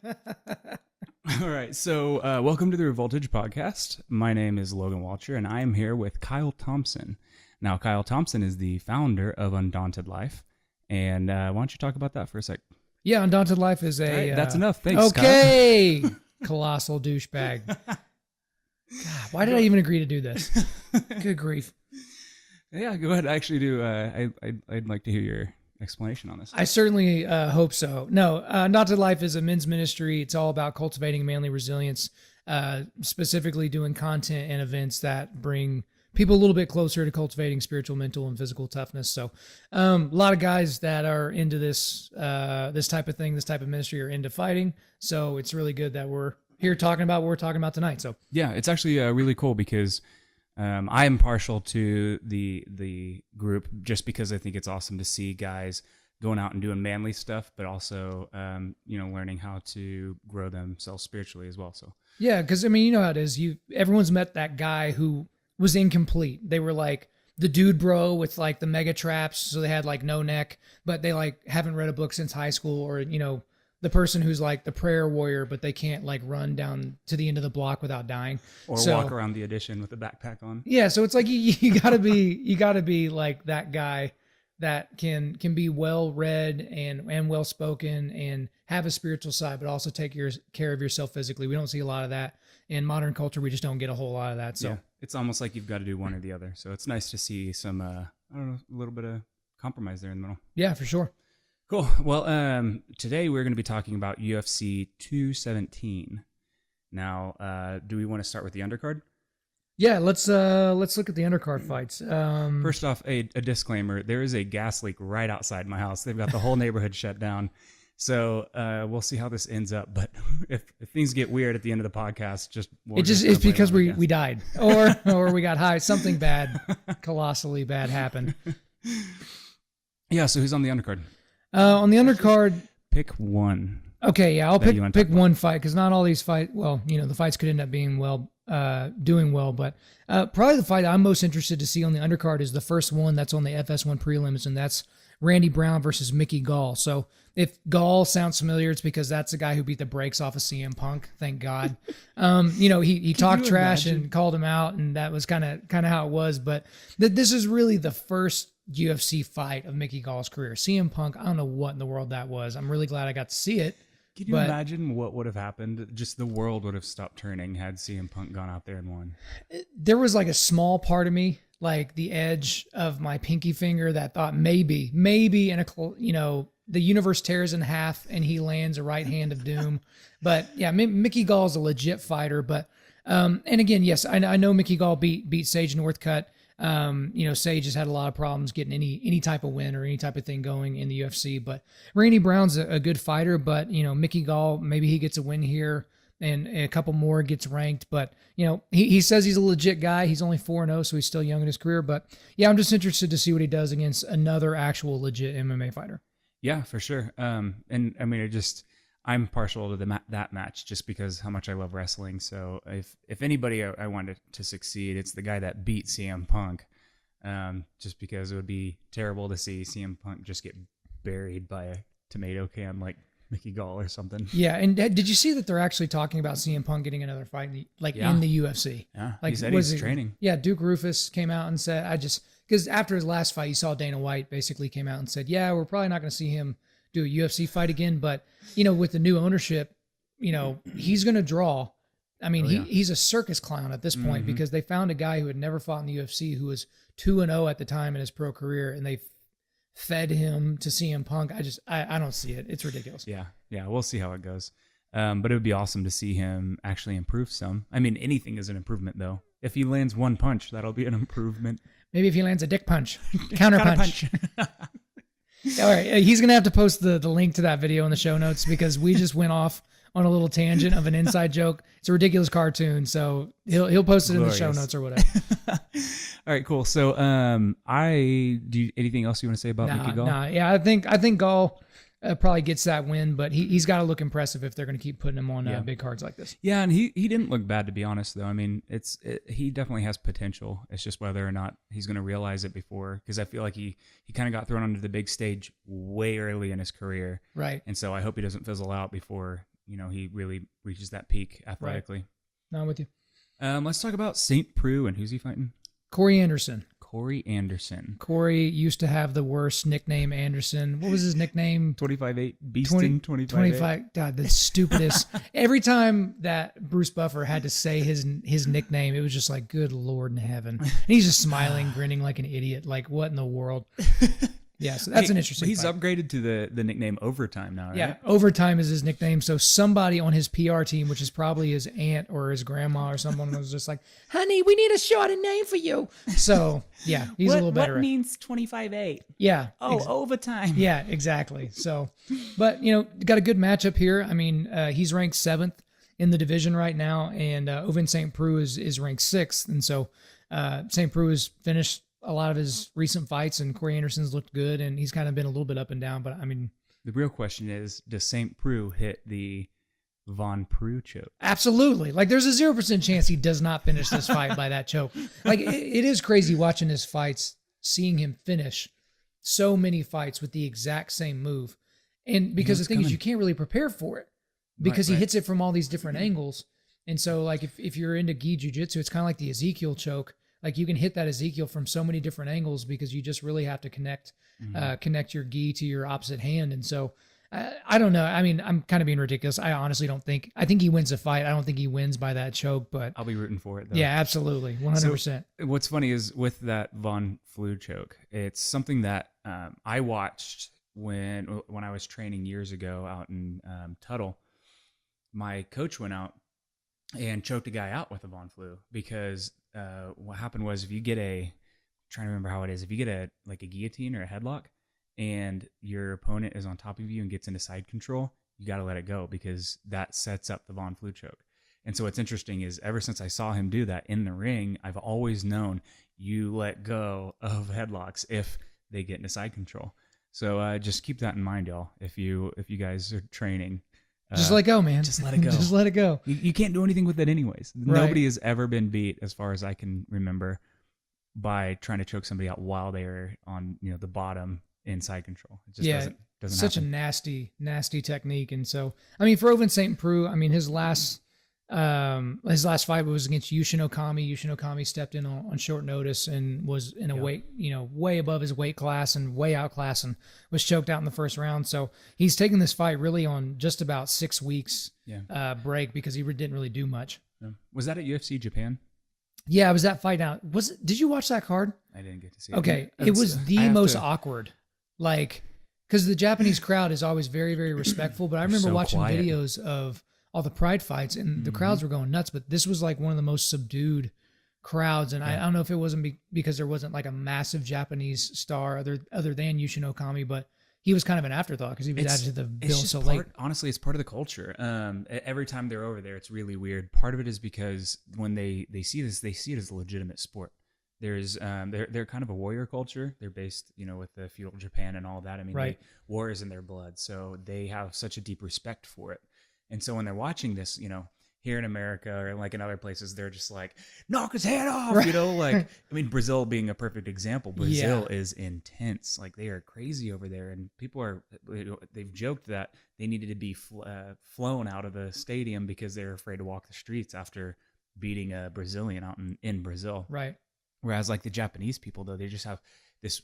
All right, so welcome to the Revoltage Podcast. My name is Logan Walcher, and I am here with Kyle Thompson. Now, Kyle Thompson is the founder of Undaunted Life, and why don't you talk about that for a sec? Yeah, Undaunted Life is a... Right, that's enough. Thanks, okay, Kyle. Colossal douchebag. God, why did I even agree to do this? Good grief. Yeah, go ahead. I actually do. I'd like to hear your explanation on this. I certainly hope so. No, Undaunted Life is a men's ministry. It's all about cultivating manly resilience, specifically doing content and events that bring people a little bit closer to cultivating spiritual, mental, and physical toughness. So a lot of guys that are into this type of thing, this type of ministry, are into fighting. So it's really good that we're here talking about what we're talking about tonight. So yeah, it's actually really cool because I am partial to the group just because I think it's awesome to see guys going out and doing manly stuff, but also learning how to grow themselves spiritually as well. So yeah, because I mean, you know how it is. Everyone's met that guy who was incomplete. They were like the dude bro with like the mega traps, so they had like no neck, but they like haven't read a book since high school, or the person who's like the prayer warrior, but they can't like run down to the end of the block without dying, or walk around the addition with a backpack on. Yeah, so it's like you gotta be like that guy that can be well read and well spoken and have a spiritual side, but also take care of yourself physically. We don't see a lot of that in modern culture. We just don't get a whole lot of that. So yeah, it's almost like you've got to do one or the other. So it's nice to see some a little bit of compromise there in the middle. Yeah, for sure. Cool. Well, today we're going to be talking about UFC 217. Now, do we want to start with the undercard? Yeah, let's look at the undercard fights. First off, a disclaimer: there is a gas leak right outside my house. They've got the whole neighborhood shut down. So we'll see how this ends up. But if things get weird at the end of the podcast, it's because we died or we got high. Something bad, colossally bad happened. Yeah. So who's on the undercard? On the undercard, pick one. Okay, yeah, I'll pick one fight because not all these fights. Well, the fights could end up being doing well, but probably the fight I'm most interested to see on the undercard is the first one that's on the FS1 prelims, and that's Randy Brown versus Mickey Gall. So if Gall sounds familiar, it's because that's the guy who beat the brakes off of CM Punk. Thank God. He talked trash and called him out, and that was kind of how it was. But this is really the first UFC fight of Mickey Gall's career. CM Punk, I don't know what in the world that was. I'm really glad I got to see it. Can you imagine what would have happened? Just the world would have stopped turning had CM Punk gone out there and won. There was like a small part of me, like the edge of my pinky finger, that thought maybe the universe tears in half and he lands a right hand of doom. But yeah, Mickey Gall is a legit fighter. But and again, yes, I know Mickey Gall beat Sage Northcutt. Sage has had a lot of problems getting any type of win or any type of thing going in the UFC, but Randy Brown's a good fighter, but Mickey Gall, maybe he gets a win here and a couple more, gets ranked, but he says he's a legit guy. He's only 4-0, so he's still young in his career, but yeah, I'm just interested to see what he does against another actual legit MMA fighter. Yeah, for sure. And I mean, I'm partial to that match just because how much I love wrestling. So if anybody I wanted to succeed, it's the guy that beat CM Punk. Just because it would be terrible to see CM Punk just get buried by a tomato can like Mickey Gall or something. Yeah, and did you see that they're actually talking about CM Punk getting another fight in the UFC? Yeah, like he said he's training. Yeah, Duke Rufus came out and said, because after his last fight, you saw Dana White basically came out and said, yeah, we're probably not going to see him do a UFC fight again, but with the new ownership, he's going to draw. I mean, he's a circus clown at this point because they found a guy who had never fought in the UFC who was 2-0 at the time in his pro career, and they fed him to CM Punk. I don't see it. It's ridiculous. Yeah, we'll see how it goes. But it would be awesome to see him actually improve some. I mean, anything is an improvement, though. If he lands one punch, that'll be an improvement. Maybe if he lands a dick punch, counter punch. All right, he's going to have to post the link to that video in the show notes because we just went off on a little tangent of an inside joke. It's a ridiculous cartoon, so he'll post it in the show notes or whatever. All right, cool. So, anything else you want to say about Mickey Gall? Yeah, I think Gall probably gets that win, but he's got to look impressive if they're going to keep putting him on big cards like this. Yeah, and he didn't look bad, to be honest, though. I mean, he definitely has potential. It's just whether or not he's going to realize it before, because I feel like he kind of got thrown onto the big stage way early in his career. Right. And so I hope he doesn't fizzle out before he really reaches that peak athletically. No, I'm with you. Let's talk about St. Preux and who's he fighting? Corey Anderson. Corey Anderson. Corey used to have the worst nickname, Anderson. What was his nickname? 25-8. Beastin 25. God, the stupidest. Every time that Bruce Buffer had to say his nickname, it was just like, good Lord in heaven. And he's just smiling, grinning like an idiot. Like, what in the world? Yeah, so that's an interesting He's fight. upgraded to the nickname Overtime now, right? Yeah, Overtime is his nickname. So somebody on his PR team, which is probably his aunt or his grandma or someone, was just like, honey, we need a shorter name for you. So, yeah, he's a little better. What means 25-8? Yeah. Overtime. Yeah, exactly. So, but, got a good matchup here. I mean, he's ranked 7th in the division right now, and Ovince St. Preux is ranked 6th. And so St. Preux has finished a lot of his recent fights, and Corey Anderson's looked good, and he's kind of been a little bit up and down. But I mean, the real question is, does St. Preux hit the Von Preux choke? Absolutely. Like, there's a 0% chance he does not finish this fight by that choke. Like, it is crazy watching his fights, seeing him finish so many fights with the exact same move. And because the thing is, you can't really prepare for it because he hits it from all these different angles. And so, like, if you're into gi jiu-jitsu, it's kind of like the Ezekiel choke. Like, you can hit that Ezekiel from so many different angles because you just really have to connect your gi to your opposite hand. And so, I don't know. I mean, I'm kind of being ridiculous. I honestly don't think. I think he wins the fight. I don't think he wins by that choke, but I'll be rooting for it, though. Yeah, absolutely. 100%. So, what's funny is with that Von Preux choke, it's something that I watched when I was training years ago out in Tuttle. My coach went out and choked a guy out with a Von Preux because what happened was, if you get I'm trying to remember how it is, if you get a guillotine or a headlock and your opponent is on top of you and gets into side control, you got to let it go because that sets up the Von Preux choke. And so what's interesting is, ever since I saw him do that in the ring, I've always known you let go of headlocks if they get into side control. So just keep that in mind, y'all. If you guys are training, just let go, man. Just let it go. Just let it go. You can't do anything with it anyways. Right. Nobody has ever been beat, as far as I can remember, by trying to choke somebody out while they are on the bottom inside control. It just doesn't such happen. A nasty technique. And so, I mean, for Ovince St. Preux, I mean, his last fight was against Yushin Okami. Yushin Okami stepped in on short notice and was in a weight, way above his weight class and way outclassed, and was choked out in the first round. So he's taking this fight really on just about 6 weeks break because he didn't really do much. Yeah. Was that at UFC Japan? Yeah, it was that fight out. Did you watch that card? I didn't get to see it. Okay. It was the most awkward. Like, because the Japanese crowd is always very, very respectful. But I remember watching videos of all the Pride fights, and the crowds were going nuts. But this was like one of the most subdued crowds. And I don't know if it wasn't because there wasn't like a massive Japanese star other than Yushin Okami, but he was kind of an afterthought because he was added to the bill so late. Honestly, it's part of the culture. Every time they're over there, it's really weird. Part of it is because when they see this, they see it as a legitimate sport. There's they're kind of a warrior culture. They're based, with the feudal Japan and all that. I mean, war is in their blood, so they have such a deep respect for it. And so when they're watching this, here in America or like in other places, they're just like, knock his head off, I mean, Brazil being a perfect example. Brazil is intense. Like, they are crazy over there. And people they've joked that they needed to be flown out of the stadium because they're afraid to walk the streets after beating a Brazilian out in Brazil. Right. Whereas like the Japanese people, though, they just have this,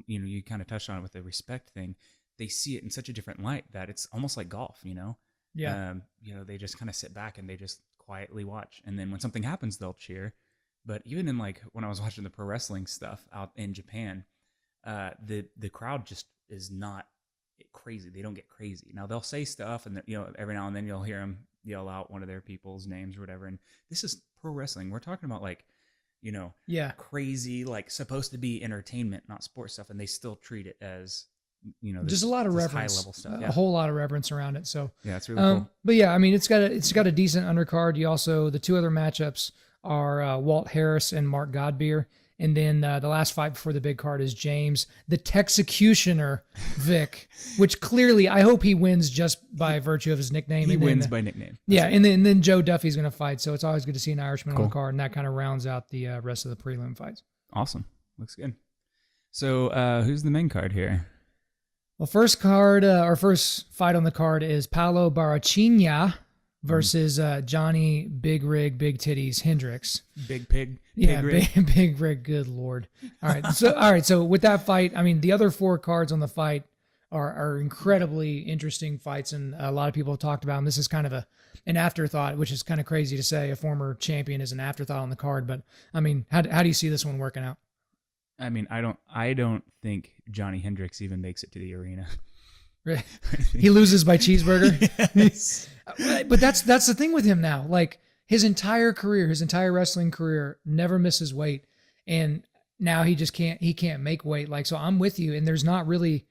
you kind of touched on it with the respect thing. They see it in such a different light that it's almost like golf, Yeah. They just kind of sit back and they just quietly watch. And then when something happens, they'll cheer. But even in like when I was watching the pro wrestling stuff out in Japan, the crowd just is not crazy. They don't get crazy. Now they'll say stuff, and every now and then you'll hear them yell out one of their people's names or whatever. And this is pro wrestling. We're talking about like, crazy, like supposed to be entertainment, not sports stuff, and they still treat it as just a lot of reverence, high level stuff. A whole lot of reverence around it. So yeah, it's really cool. But yeah, I mean, it's got a decent undercard. You also, the two other matchups are Walt Harris and Mark Godbeer, and then the last fight before the big card is James the Texecutioner Vick, which clearly I hope he wins just by virtue of his nickname. He wins by nickname. And then Joe Duffy's going to fight. So it's always good to see an Irishman on the card, and that kind of rounds out the rest of the prelim fights. Awesome, looks good. So who's the main card here? Well, first card, our first fight on the card is Paulo Barachinha versus Johnny Big Rig, Big Titties Hendricks. Big Pig. Yeah, Rig. big Rig. Good Lord. All right. So with that fight, I mean, the other 4 cards on the fight are incredibly interesting fights, and a lot of people have talked about them. This is kind of an afterthought, which is kind of crazy to say a former champion is an afterthought on the card. But I mean, how do you see this one working out? I mean, I don't think Johnny Hendricks even makes it to the arena. Right. He loses by cheeseburger. Yes. But that's the thing with him now. Like his entire wrestling career, never misses weight, and now he can't make weight. Like, so I'm with you, and there's not really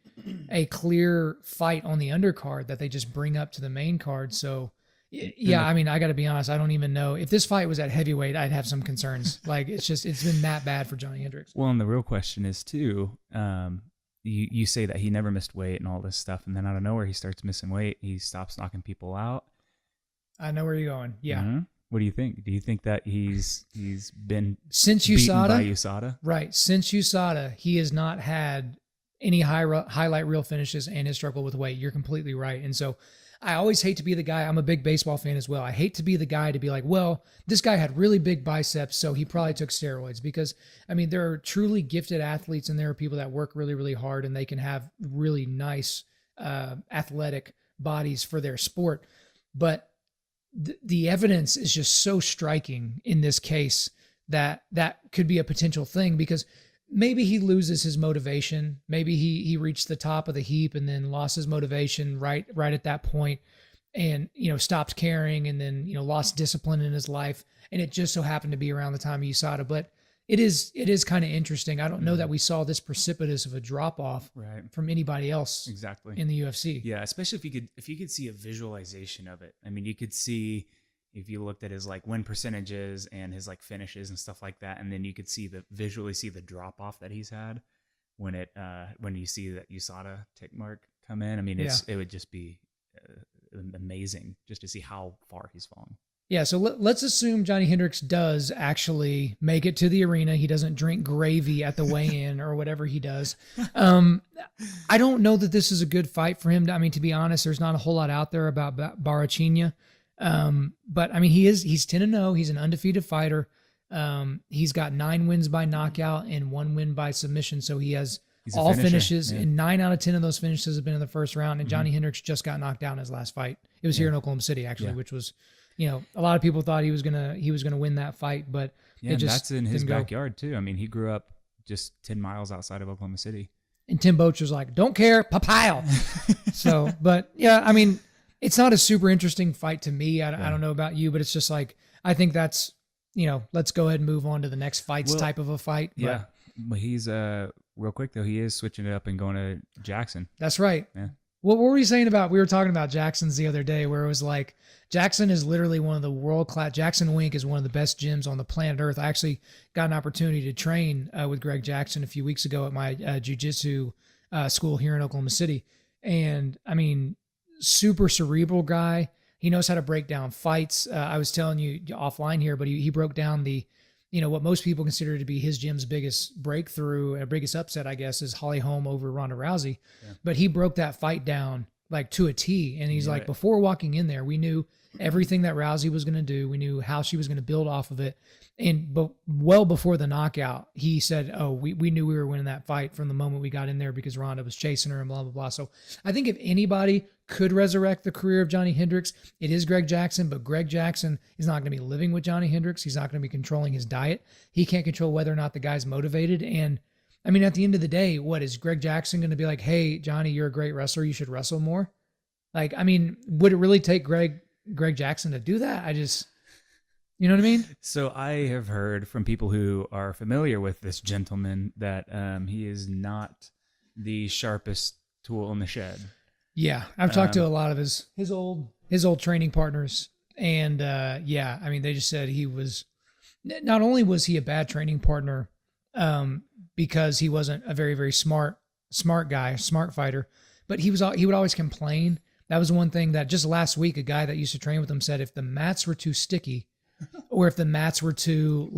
a clear fight on the undercard that they just bring up to the main card. So yeah, I mean, I got to be honest, I don't even know if this fight was at heavyweight, I'd have some concerns. Like it's been that bad for Johnny Hendricks. Well, and the real question is too, you say that he never missed weight and all this stuff, and then out of nowhere he starts missing weight. He stops knocking people out. I know where you're going. Yeah. Mm-hmm. What do you think? Do you think that he's been since beaten USADA? By USADA? Right. Since USADA, he has not had any highlight reel finishes and his struggle with weight. You're completely right. And so I always hate to be the guy. I'm a big baseball fan as well. I hate to be the guy to be like, well, this guy had really big biceps, so he probably took steroids. Because, I mean, there are truly gifted athletes, and there are people that work really, really hard, and they can have really nice athletic bodies for their sport. But the evidence is just so striking in this case that could be a potential thing, because maybe he loses his motivation. Maybe he reached the top of the heap and then lost his motivation right at that point, and, stopped caring, and then, lost discipline in his life. And it just so happened to be around the time of USADA. But it is kind of interesting. I don't know that we saw this precipitous of a drop off from anybody else exactly in the UFC. Yeah, especially if you could see a visualization of it. I mean, you could see, if you looked at his like win percentages and his like finishes and stuff like that, and then you could visually see the drop off that he's had when you see that USADA tick mark come in. I mean, it would just be amazing just to see how far he's fallen. Yeah, so let's assume Johnny Hendricks does actually make it to the arena. He doesn't drink gravy at the weigh-in or whatever he does. I don't know that this is a good fight for him. I mean, to be honest, there's not a whole lot out there about Barachinha. But I mean, he's 10-0. He's an undefeated fighter. He's got 9 wins by knockout and 1 win by submission. So he has all finishes, and 9 out of 10 of those finishes have been in the first round. And Johnny Hendricks just got knocked out in his last fight. It was here in Oklahoma City, actually, which was, a lot of people thought he was gonna win that fight, but that's in his backyard too. I mean, he grew up just 10 miles outside of Oklahoma City. And Tim Boetcher's like, don't care, papile. So, but yeah, I mean, it's not a super interesting fight to me. I don't know about you, but it's just like, I think that's, let's go ahead and move on to the next fights type of a fight. Yeah. But he's, real quick though, he is switching it up and going to Jackson. That's right. Yeah. What were you saying about, we were talking about Jackson's the other day, where it was like, Jackson is literally one of the world-class, Jackson Wink is one of the best gyms on the planet Earth. I actually got an opportunity to train with Greg Jackson a few weeks ago at my jiu-jitsu school here in Oklahoma City. And I mean, super cerebral guy. He knows how to break down fights. I was telling you offline here, but he broke down the, what most people consider to be his gym's biggest breakthrough, biggest upset, I guess, is Holly Holm over Ronda Rousey. Yeah. But he broke that fight down like to a T. And he's like, before walking in there, we knew everything that Rousey was going to do. We knew how she was going to build off of it. But well before the knockout, he said, we knew we were winning that fight from the moment we got in there, because Ronda was chasing her and blah, blah, blah. So I think if anybody could resurrect the career of Johnny Hendricks, it is Greg Jackson. But Greg Jackson is not going to be living with Johnny Hendricks. He's not going to be controlling his diet. He can't control whether or not the guy's motivated. And I mean, at the end of the day, what is Greg Jackson going to be like? Hey, Johnny, you're a great wrestler. You should wrestle more. Like, I mean, would it really take Greg Jackson to do that? You know what I mean? So I have heard from people who are familiar with this gentleman that he is not the sharpest tool in the shed. Yeah, I've talked to a lot of his old training partners, and I mean, they just said he was, not only was he a bad training partner because he wasn't a very, very smart guy, smart fighter, but he would always complain. That was one thing that just last week, a guy that used to train with him said, if the mats were too sticky or if the mats were too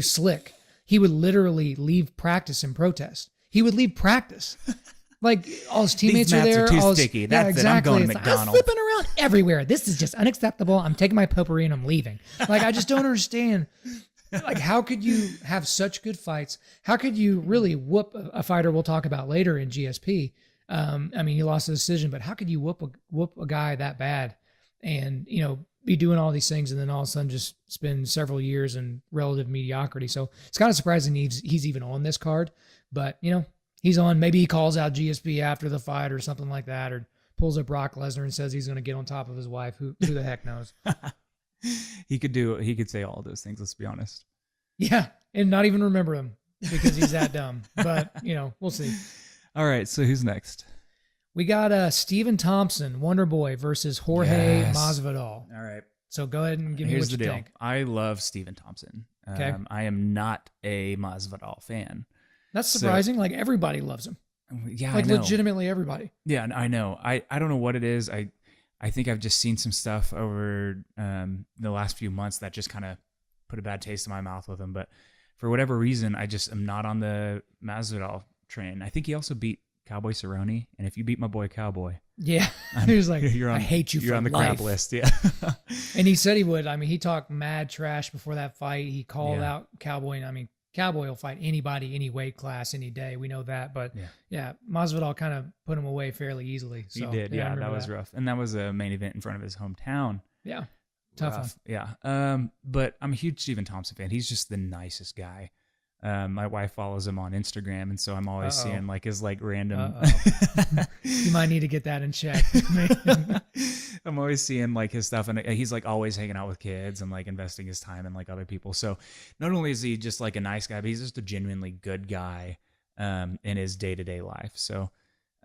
slick, he would literally leave practice and protest. He would leave practice. Like all his teammates These are mats there. are too all his, sticky. Yeah, That's exactly. it. I'm going to It's like, I'm McDonald's. flipping around everywhere. This is just unacceptable. I'm taking my potpourri and I'm leaving. Like, I just don't understand. Like, how could you have such good fights? How could you really whoop a fighter we'll talk about later in GSP? I mean, he lost the decision, but how could you whoop a guy that bad and, be doing all these things and then all of a sudden just spend several years in relative mediocrity? So it's kind of surprising he's even on this card, but he's on. Maybe he calls out GSP after the fight or something like that, or pulls up Brock Lesnar and says he's going to get on top of his wife. Who the heck knows? He could say all those things. Let's be honest. Yeah. And not even remember him because he's that dumb, but we'll see. All right. So who's next? We got Stephen Thompson, Wonder Boy versus Jorge Masvidal. All right. So go ahead and give me Here's what you the deal. think. I love Stephen Thompson. Okay. I am not a Masvidal fan. That's surprising. Like everybody loves him. Yeah, Like I know. legitimately everybody. Yeah, I know. I don't know what it is. I think I've just seen some stuff over the last few months that just kind of put a bad taste in my mouth with him. But for whatever reason, I just am not on the Masvidal train. I think he also beat Cowboy Cerrone, and if you beat my boy Cowboy, yeah, he was like, I hate you. You're on the life. crap list, yeah. And he said he would. I mean, he talked mad trash before that fight. He called out Cowboy, and I mean, Cowboy will fight anybody, any weight class, any day. We know that, but yeah, Masvidal kind of put him away fairly easily. So, he did, yeah, that was rough, and that was a main event in front of his hometown. Yeah, tough one. Yeah, but I'm a huge Stephen Thompson fan. He's just the nicest guy. My wife follows him on Instagram, and so I'm always seeing like his like random. You might need to get that in check. I'm always seeing like his stuff, and he's like always hanging out with kids and like investing his time in like other people. So not only is he just like a nice guy, but he's just a genuinely good guy in his day-to-day life. So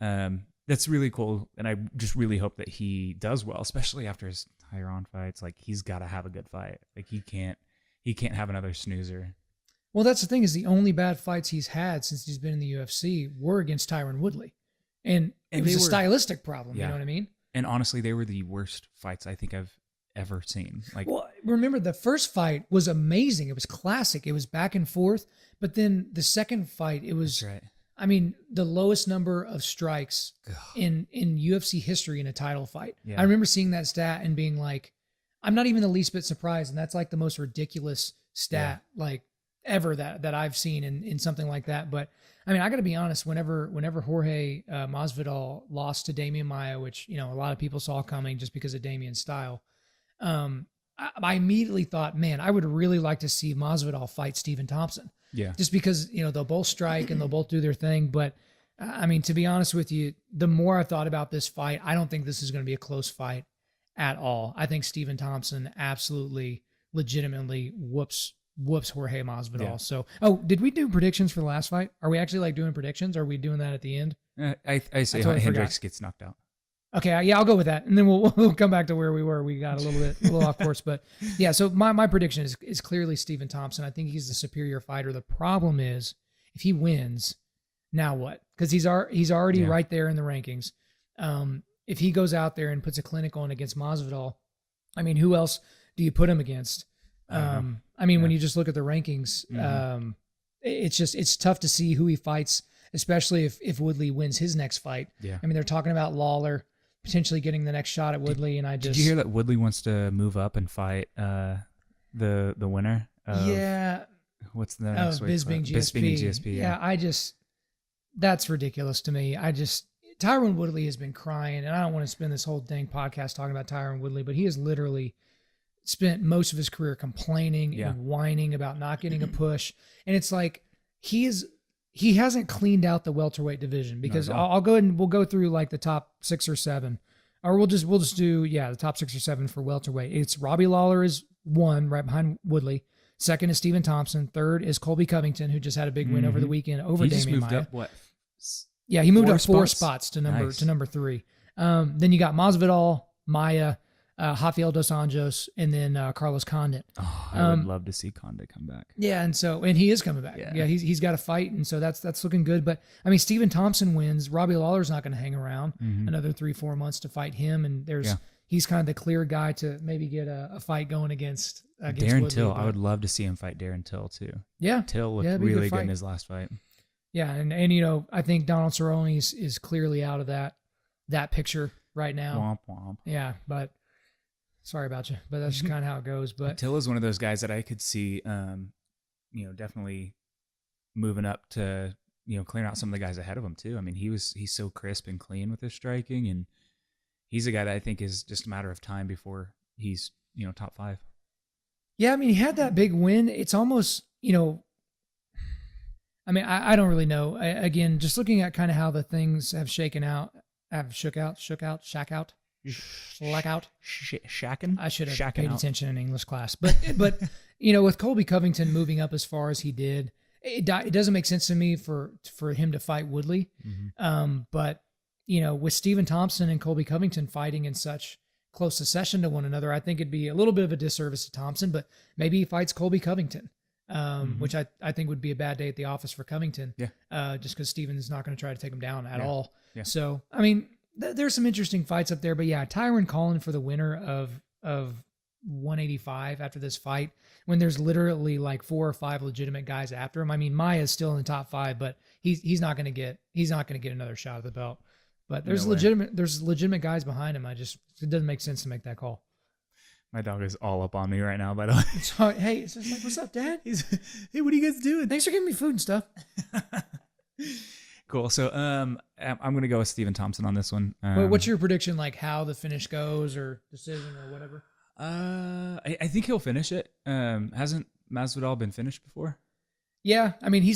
that's really cool, and I just really hope that he does well, especially after his Tyron fights. Like he's got to have a good fight. Like he can't have another snoozer. Well, that's the thing, is the only bad fights he's had since he's been in the UFC were against Tyron Woodley. And it was a stylistic problem, you know what I mean? And honestly, they were the worst fights I think I've ever seen. Like, well, remember the first fight was amazing. It was classic. It was back and forth. But then the second fight, it was, that's right. I mean, the lowest number of strikes in UFC history in a title fight. Yeah. I remember seeing that stat and being like, I'm not even the least bit surprised. And that's like the most ridiculous stat, like, ever that I've seen in something like that. But I mean, I got to be honest, whenever Jorge Masvidal lost to Damian Maia, which, a lot of people saw coming just because of Damian's style, I immediately thought, man, I would really like to see Masvidal fight Stephen Thompson. Yeah. Just because, they'll both strike and they'll both do their thing. But I mean, to be honest with you, the more I've thought about this fight, I don't think this is going to be a close fight at all. I think Stephen Thompson absolutely, legitimately whoops Jorge Masvidal. Yeah. So, did we do predictions for the last fight? Are we actually like doing predictions? Or are we doing that at the end? I say totally Hendricks gets knocked out. Okay, yeah, I'll go with that, and then we'll come back to where we were. We got a little off course, but yeah. So my prediction is clearly Stephen Thompson. I think he's the superior fighter. The problem is if he wins, now what? Because he's already right there in the rankings. If he goes out there and puts a clinic on against Masvidal, I mean, who else do you put him against? When you just look at the rankings, it's tough to see who he fights, especially if Woodley wins his next fight. Yeah. I mean, they're talking about Lawler potentially getting the next shot at Woodley, did you hear that Woodley wants to move up and fight the winner? What's the next weight? Bisping GSP. Yeah, that's ridiculous to me. Tyron Woodley has been crying, and I don't want to spend this whole dang podcast talking about Tyron Woodley, but he has literally spent most of his career complaining and whining about not getting a push. And it's like, he hasn't cleaned out the welterweight division, because I'll go ahead and we'll go through like the top 6 or 7, or we'll just do, the top 6 or 7 for welterweight. It's Robbie Lawler is 1 right behind Woodley. 2nd is Stephen Thompson. 3rd is Colby Covington, who just had a big win over the weekend over Damian Maia. Up, what? Yeah, he moved up 4 spots to number 3. Then you got Masvidal, Maia, Rafael Dos Anjos, and then Carlos Condit. Oh, I would love to see Condit come back. Yeah, and he is coming back. Yeah, he's got a fight, and so that's looking good. But I mean, Stephen Thompson wins. Robbie Lawler's not going to hang around another 3-4 months to fight him, and he's kind of the clear guy to maybe get a fight going against Darren Woodley, Till. I would love to see him fight Darren Till too. Yeah, Till looked really good in his last fight. Yeah, and you know, I think Donald Cerrone is clearly out of that picture right now. Womp womp. Yeah, but sorry about you, but that's kind of how it goes. But Attila's one of those guys that I could see, definitely moving up to, clearing out some of the guys ahead of him too. I mean, he's so crisp and clean with his striking, and he's a guy that I think is just a matter of time before he's, top 5. yeah, I mean, he had that big win. It's almost, I mean, I don't really know. Again, just looking at kind of how the things have shaken out, shack out. Shacking? I should have Shacking paid out. attention in English class. But with Colby Covington moving up as far as he did, it doesn't make sense to me for him to fight Woodley. Mm-hmm. But, with Stephen Thompson and Colby Covington fighting in such close succession to one another, I think it'd be a little bit of a disservice to Thompson, but maybe he fights Colby Covington. Which I think would be a bad day at the office for Covington. Yeah. Just because Steven's not going to try to take him down at all. Yeah. So, I mean, there's some interesting fights up there, but yeah, Tyron Collin for the winner of 185 after this fight, when there's literally like 4 or 5 legitimate guys after him. I mean, Maya's still in the top 5, but he's not going to get another shot at the belt. But there's legitimate guys behind him. It doesn't make sense to make that call. My dog is all up on me right now, by the way. So, hey, it's just like, what's up, Dad? Hey, what are you guys doing? Thanks for giving me food and stuff. Cool. So I'm going to go with Stephen Thompson on this one. What's your prediction, like how the finish goes or decision or whatever? I think he'll finish it. Hasn't Masvidal been finished before? Yeah, I mean,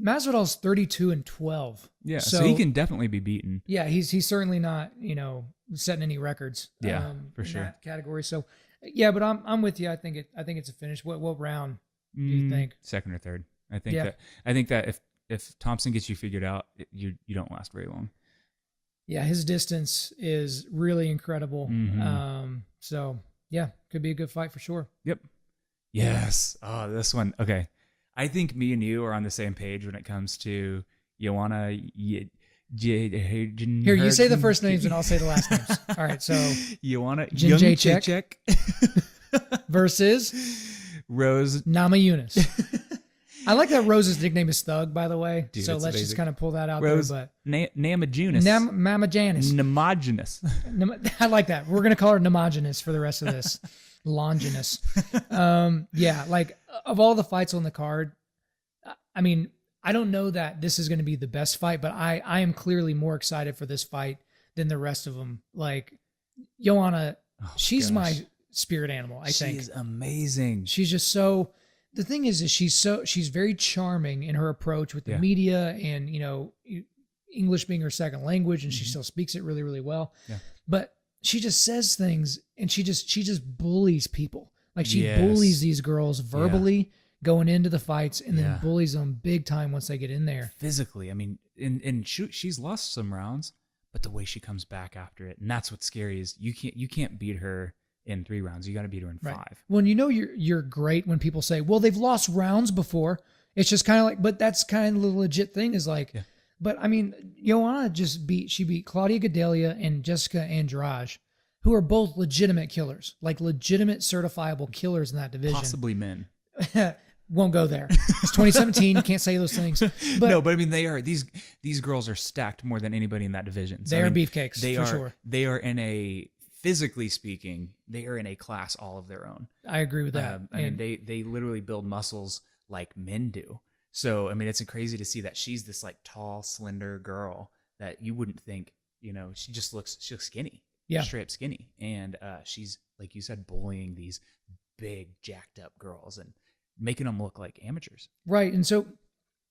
Masvidal's 32-12. Yeah, so he can definitely be beaten. Yeah, he's certainly not, setting any records. Yeah, for in sure. that category. So, yeah, but I'm with you. I think it's a finish. What round do you think? Second or third. I think that if Thompson gets you figured out, you don't last very long. Yeah, his distance is really incredible. Mm-hmm. So yeah, could be a good fight for sure. Yep. Yes. Oh, this one. Okay. I think me and you are on the same page when it comes to Joanna. Here, you say the first names and I'll say the last names. All right, so Joanna Jędrzejczyk versus Rose Namajunas. I like that Rose's nickname is Thug, by the way. Dude, so let's amazing. just kind of pull that out Rose there. But Namajunas. Namajunas. Namajunas. I like that. We're gonna call her Namajunas for the rest of this. Longinus. Yeah, like of all the fights on the card, I mean, I don't know that this is going to be the best fight, but I am clearly more excited for this fight than the rest of them. Like Joanna, she's my spirit animal. I think she is amazing. She's just so. The thing is she's very charming in her approach with the media, and English being her second language, and she still speaks it really, really well. Yeah. But she just says things, and she just bullies people. Like she bullies these girls verbally going into the fights, and then bullies them big time once they get in there. Physically, I mean, she's lost some rounds, but the way she comes back after it, and that's what's scary is you can't beat her in 3 rounds. You got to beat her in 5. Well, you're great when people say, well, they've lost rounds before. It's just kind of like, but that's kind of the legit thing is like, but I mean, Joanna she beat Claudia Gadelha and Jessica Andrade, who are both legitimate killers, like legitimate certifiable killers in that division. Possibly men. Won't go there. It's 2017. You can't say those things. But no, but I mean, they are these girls are stacked more than anybody in that division. So, they are beefcakes for sure. They are in a, physically speaking, they are in a class all of their own. I agree with that. I mean, they literally build muscles like men do. So, I mean, it's crazy to see that she's this like tall, slender girl that you wouldn't think, she looks skinny, straight up skinny. And she's, like you said, bullying these big, jacked up girls and making them look like amateurs. Right. And so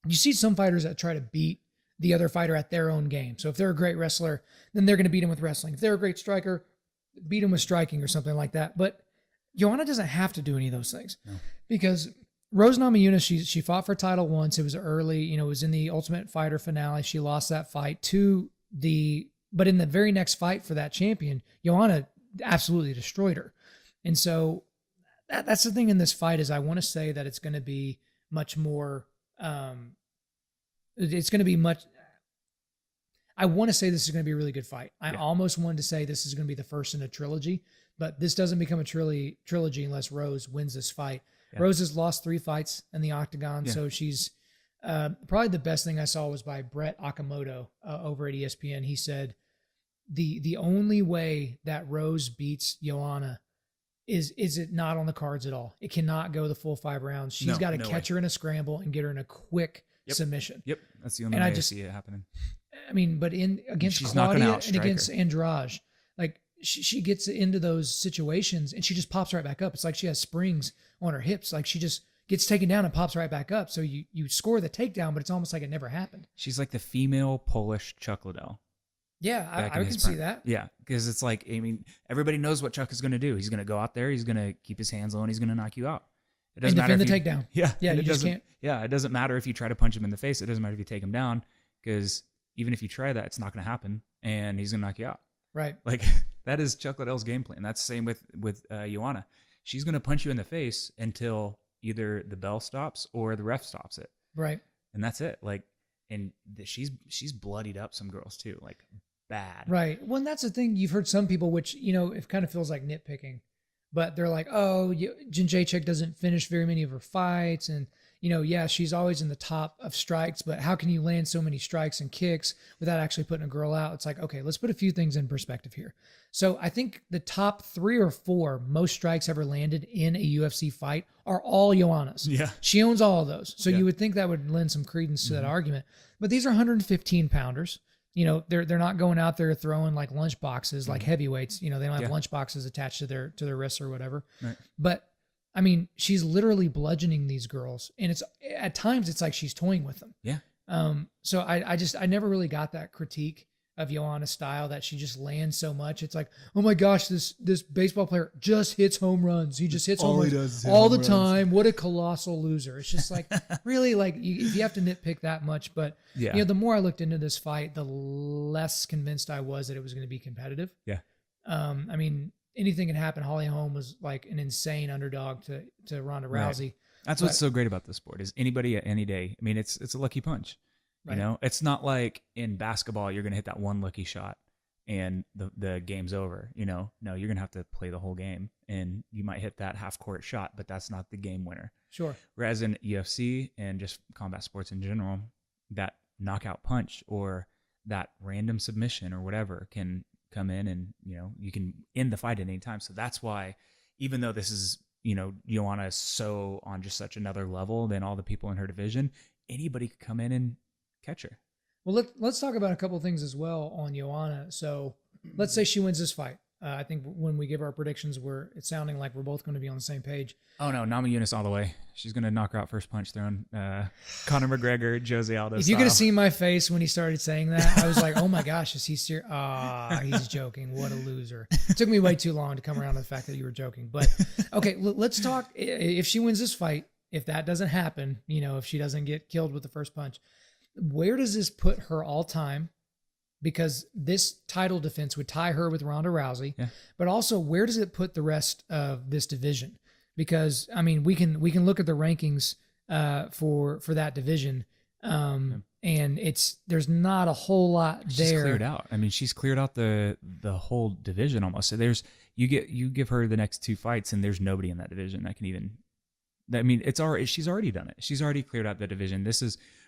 you see some fighters that try to beat the other fighter at their own game. So if they're a great wrestler, then they're going to beat him with wrestling. If they're a great striker, beat him with striking or something like that. But Joanna doesn't have to do any of those things because Rose Namajunas, she fought for a title once. It was early, it was in the Ultimate Fighter finale. She lost that fight but in the very next fight for that champion, Joanna absolutely destroyed her. And so that's the thing in this fight is I want to say that it's going to be much more, it's going to be much, I want to say this is going to be a really good fight. I almost wanted to say this is going to be the first in a trilogy, but this doesn't become a trilogy unless Rose wins this fight. Yeah. Rose has lost 3 fights in the octagon, so she's Probably the best thing I saw was by Brett Okamoto over at ESPN. He said the only way that Rose beats Joanna is it not on the cards at all. It cannot go the full 5 rounds. She's got to catch her in a scramble and get her in a quick submission. Yep, that's the only way I see it happening. I mean, but against Claudia and against Andrade, like she gets into those situations and she just pops right back up. It's like she has springs on her hips. Like she just gets taken down and pops right back up. So you score the takedown, but it's almost like it never happened. She's like the female Polish Chuck Liddell. Yeah, I can see that. Yeah, because it's like, I mean, everybody knows what Chuck is going to do. He's going to go out there. He's going to keep his hands on. He's going to knock you out. It doesn't matter. Defend the takedown. Yeah, yeah, you just can't. Yeah, it doesn't matter if you try to punch him in the face. It doesn't matter if you take him down, because even if you try that, it's not going to happen, and he's going to knock you out. Right. Like that is Chuck Liddell's game plan. That's the same with Joanna. She's going to punch you in the face until either the bell stops or the ref stops it. Right. And that's it. Like, and she's bloodied up some girls too, like bad. Right. Well, and that's the thing. You've heard some people, which, it kind of feels like nitpicking, but they're like, oh, Jędrzejczyk doesn't finish very many of her fights. And, yeah, she's always in the top of strikes, but how can you land so many strikes and kicks without actually putting a girl out? It's like, okay, let's put a few things in perspective here. So I think the top 3 or 4 most strikes ever landed in a UFC fight are all Joanna's. Yeah. She owns all of those. So you would think that would lend some credence to that argument. But these are 115 pounders. They're not going out there throwing like lunch boxes like heavyweights. They don't have lunch boxes attached to their wrists or whatever. Right. But I mean, she's literally bludgeoning these girls, and it's at times it's like she's toying with them. Yeah. So I never really got that critique of Joanna's style, that she just lands so much. It's like, oh my gosh, this baseball player just hits home runs. He just hits home runs all the time. What a colossal loser. It's just like, really, like if you have to nitpick that much. But the more I looked into this fight, the less convinced I was that it was going to be competitive. Yeah. I mean, anything can happen. Holly Holm was like an insane underdog to Ronda Rousey. Right. That's what's so great about this sport, is anybody at any day. I mean, it's a lucky punch. Right. It's not like in basketball you're going to hit that one lucky shot and the game's over. No, you're going to have to play the whole game, and you might hit that half court shot, but that's not the game winner. Sure. Whereas in UFC and just combat sports in general, that knockout punch or that random submission or whatever can come in, and you can end the fight at any time. So that's why, even though this is Joanna is so on just such another level than all the people in her division, anybody could come in and catch her. Well, let's talk about a couple of things as well on Joanna. So let's say she wins this fight. I think when we give our predictions, it's sounding like we're both going to be on the same page. Oh no, Nama Yunus all the way. She's going to knock her out first punch thrown. Conor McGregor, Jose Aldo. If you could have seen my face when he started saying that, I was like, oh my gosh, is he serious? He's joking. What a loser. It took me way too long to come around to the fact that you were joking. But okay, let's talk. If she wins this fight, if that doesn't happen, if she doesn't get killed with the first punch, where does this put her all time? Because this title defense would tie her with Ronda Rousey, but also where does it put the rest of this division? Because I mean, we can look at the rankings for that division, and there's not a whole lot there. She's cleared out. I mean, she's cleared out the whole division almost. So you give her the next 2 fights, and there's nobody in that division that can even. I mean, she's already done it. She's already cleared out the division.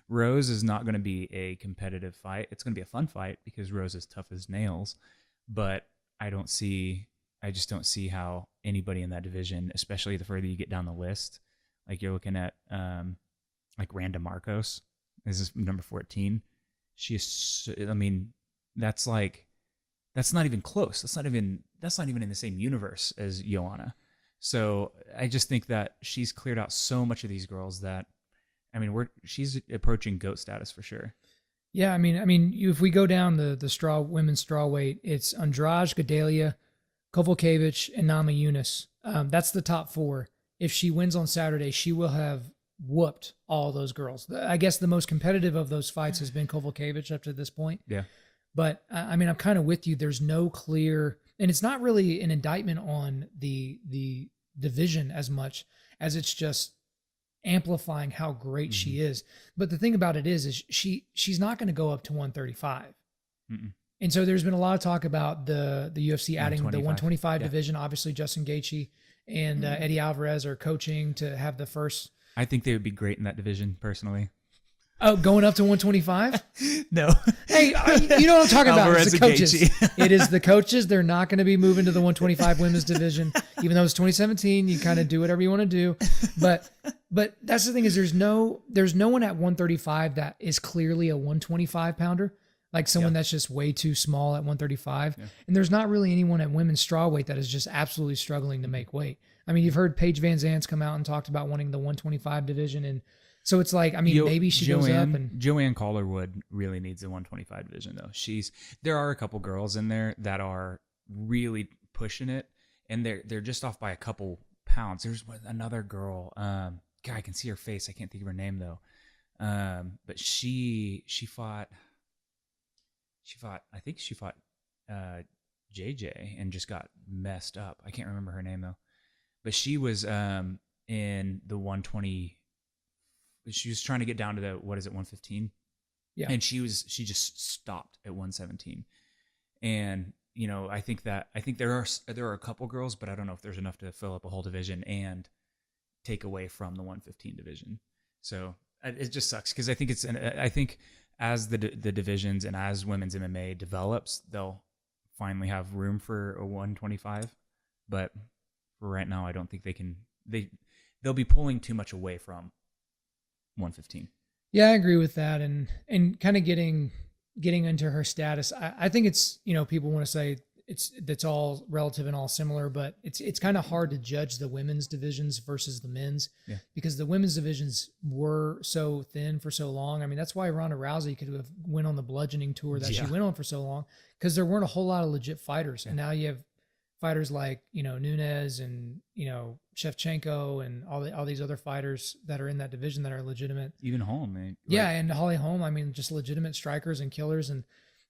Rose is not going to be a competitive fight. It's going to be a fun fight because Rose is tough as nails, but I just don't see how anybody in that division, especially the further you get down the list, like you're looking at, like Randa Marcos, this is number 14. She is, I mean, that's not even close. That's not even in the same universe as Joanna. So I just think that she's cleared out so much of these girls that, I mean, she's approaching GOAT status for sure. Yeah, I mean, if we go down the women's strawweight, it's Andrade, Gadelha, Kovalkiewicz, and Nama Yunus. That's the top 4. If she wins on Saturday, she will have whooped all those girls. I guess the most competitive of those fights has been Kovalkiewicz up to this point. Yeah. But I mean, I'm kind of with you. There's no clear, and it's not really an indictment on the division as much as it's just amplifying how great she is. But the thing about it is she's not going to go up to 135. Mm-mm. And so there's been a lot of talk about the UFC adding the 125 division. Obviously, Justin Gaethje and Eddie Alvarez are coaching to have the first. I think they would be great in that division, personally. Oh, going up to 125? No. Hey, you know what I'm talking about? It's the Alvarez and coaches. It is the coaches. They're not going to be moving to the 125 women's division, even though it's 2017. You kind of do whatever you want to do, but that's the thing is there's no one at 135 that is clearly a 125 pounder, like someone that's just way too small at 135, and there's not really anyone at women's strawweight that is just absolutely struggling to make weight. I mean, you've heard Paige Van Zandt's come out and talked about wanting the 125 division, and so it's like, I mean, maybe she goes up. And Joanne Calderwood really needs a 125 division, though. There are a couple girls in there that are really pushing it, and they're just off by a couple pounds. There's another girl. God, I can see her face. I can't think of her name though. But she fought. I think she fought JJ and just got messed up. I can't remember her name though. But she was in the 120. She was trying to get down to the 115. Yeah. And she just stopped at 117. And I think there are a couple girls, but I don't know if there's enough to fill up a whole division and take away from the 115 division. So it just sucks because I think as the divisions and as women's MMA develops, they'll finally have room for a 125. But for right now, I don't think they'll be pulling too much away from 115. Yeah, I agree with that. And kind of getting into her status, I think it's, people want to say that's all relative and all similar, but it's kind of hard to judge the women's divisions versus the men's because the women's divisions were so thin for so long. I mean, that's why Ronda Rousey could have went on the bludgeoning tour that she went on for so long, because there weren't a whole lot of legit fighters. Yeah. And now you have fighters like, Nunes and, Shevchenko and all these other fighters that are in that division that are legitimate. Even Holm, man. Right? Yeah, and Holly Holm, I mean, just legitimate strikers and killers.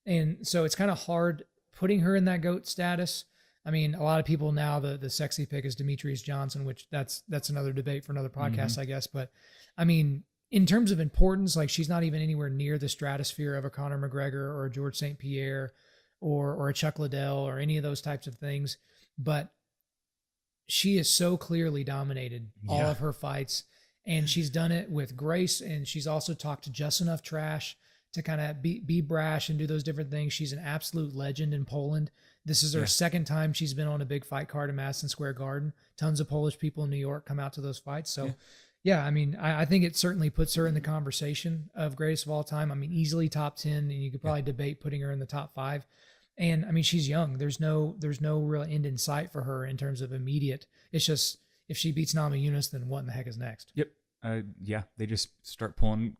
And so it's kind of hard putting her in that GOAT status. I mean, a lot of people now, the sexy pick is Demetrius Johnson, which that's another debate for another podcast, I guess. But I mean, in terms of importance, like she's not even anywhere near the stratosphere of a Conor McGregor or a George St. Pierre or a Chuck Liddell or any of those types of things. But she is so clearly dominated all of her fights, and she's done it with grace. And she's also talked just enough trash to kind of be brash and do those different things. She's an absolute legend in Poland. This is her second time she's been on a big fight card in Madison Square Garden. Tons of Polish people in New York come out to those fights. So I mean, I think it certainly puts her in the conversation of greatest of all time. I mean, easily top 10, and you could probably debate putting her in the top 5. And I mean, she's young. There's no real end in sight for her in terms of immediate. It's just, if she beats Nama Yunus, then what in the heck is next? Yep. They just start pulling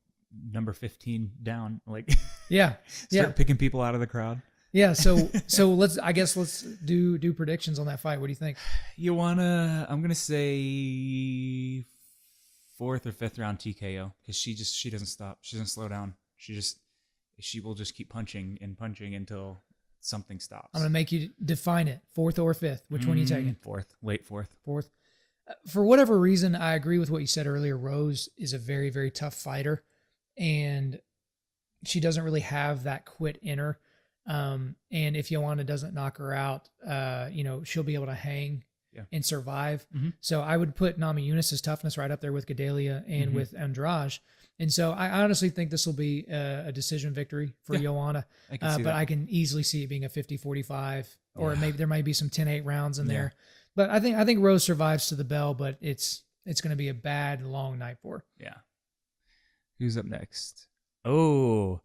number 15 down. Like, start picking people out of the crowd. Yeah. So let's do predictions on that fight. What do you think? I'm going to say 4th or 5th round TKO, because she doesn't stop. She doesn't slow down. She will just keep punching and punching until something stops. I'm going to make you define it. 4th or 5th. Which one are you taking? 4th. Late 4th. 4th. For whatever reason, I agree with what you said earlier. Rose is a very, very tough fighter, and she doesn't really have that quit in her. And if Joanna doesn't knock her out, she'll be able to hang and survive. Mm-hmm. So I would put Nama Yunus's toughness right up there with Gedalia and with Andrade. And so I honestly think this will be a decision victory for Joanna. I can easily see it being a 50-45, or maybe there might be some 10-8 rounds in there. But I think Rose survives to the bell, but it's going to be a bad, long night for her. Yeah. Who's up next? Oh,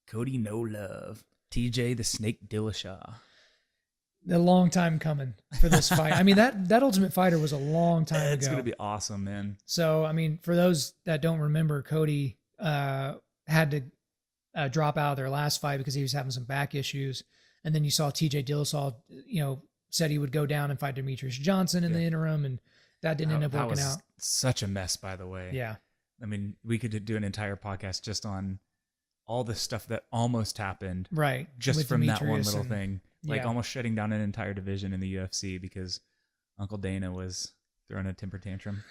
Cody No Love. TJ the Snake Dillashaw. A long time coming for this fight. I mean, that Ultimate Fighter was a long time ago. It's going to be awesome, man. So, I mean, for those that don't remember, Cody had to drop out of their last fight because he was having some back issues. And then you saw TJ Dillashaw, said he would go down and fight Demetrius Johnson in the interim, and that didn't end up working out. Such a mess, by the way. Yeah. I mean, we could do an entire podcast just on all the stuff that almost happened. Right. Just with from Demetrius that one little thing. Like almost shutting down an entire division in the UFC because Uncle Dana was throwing a temper tantrum.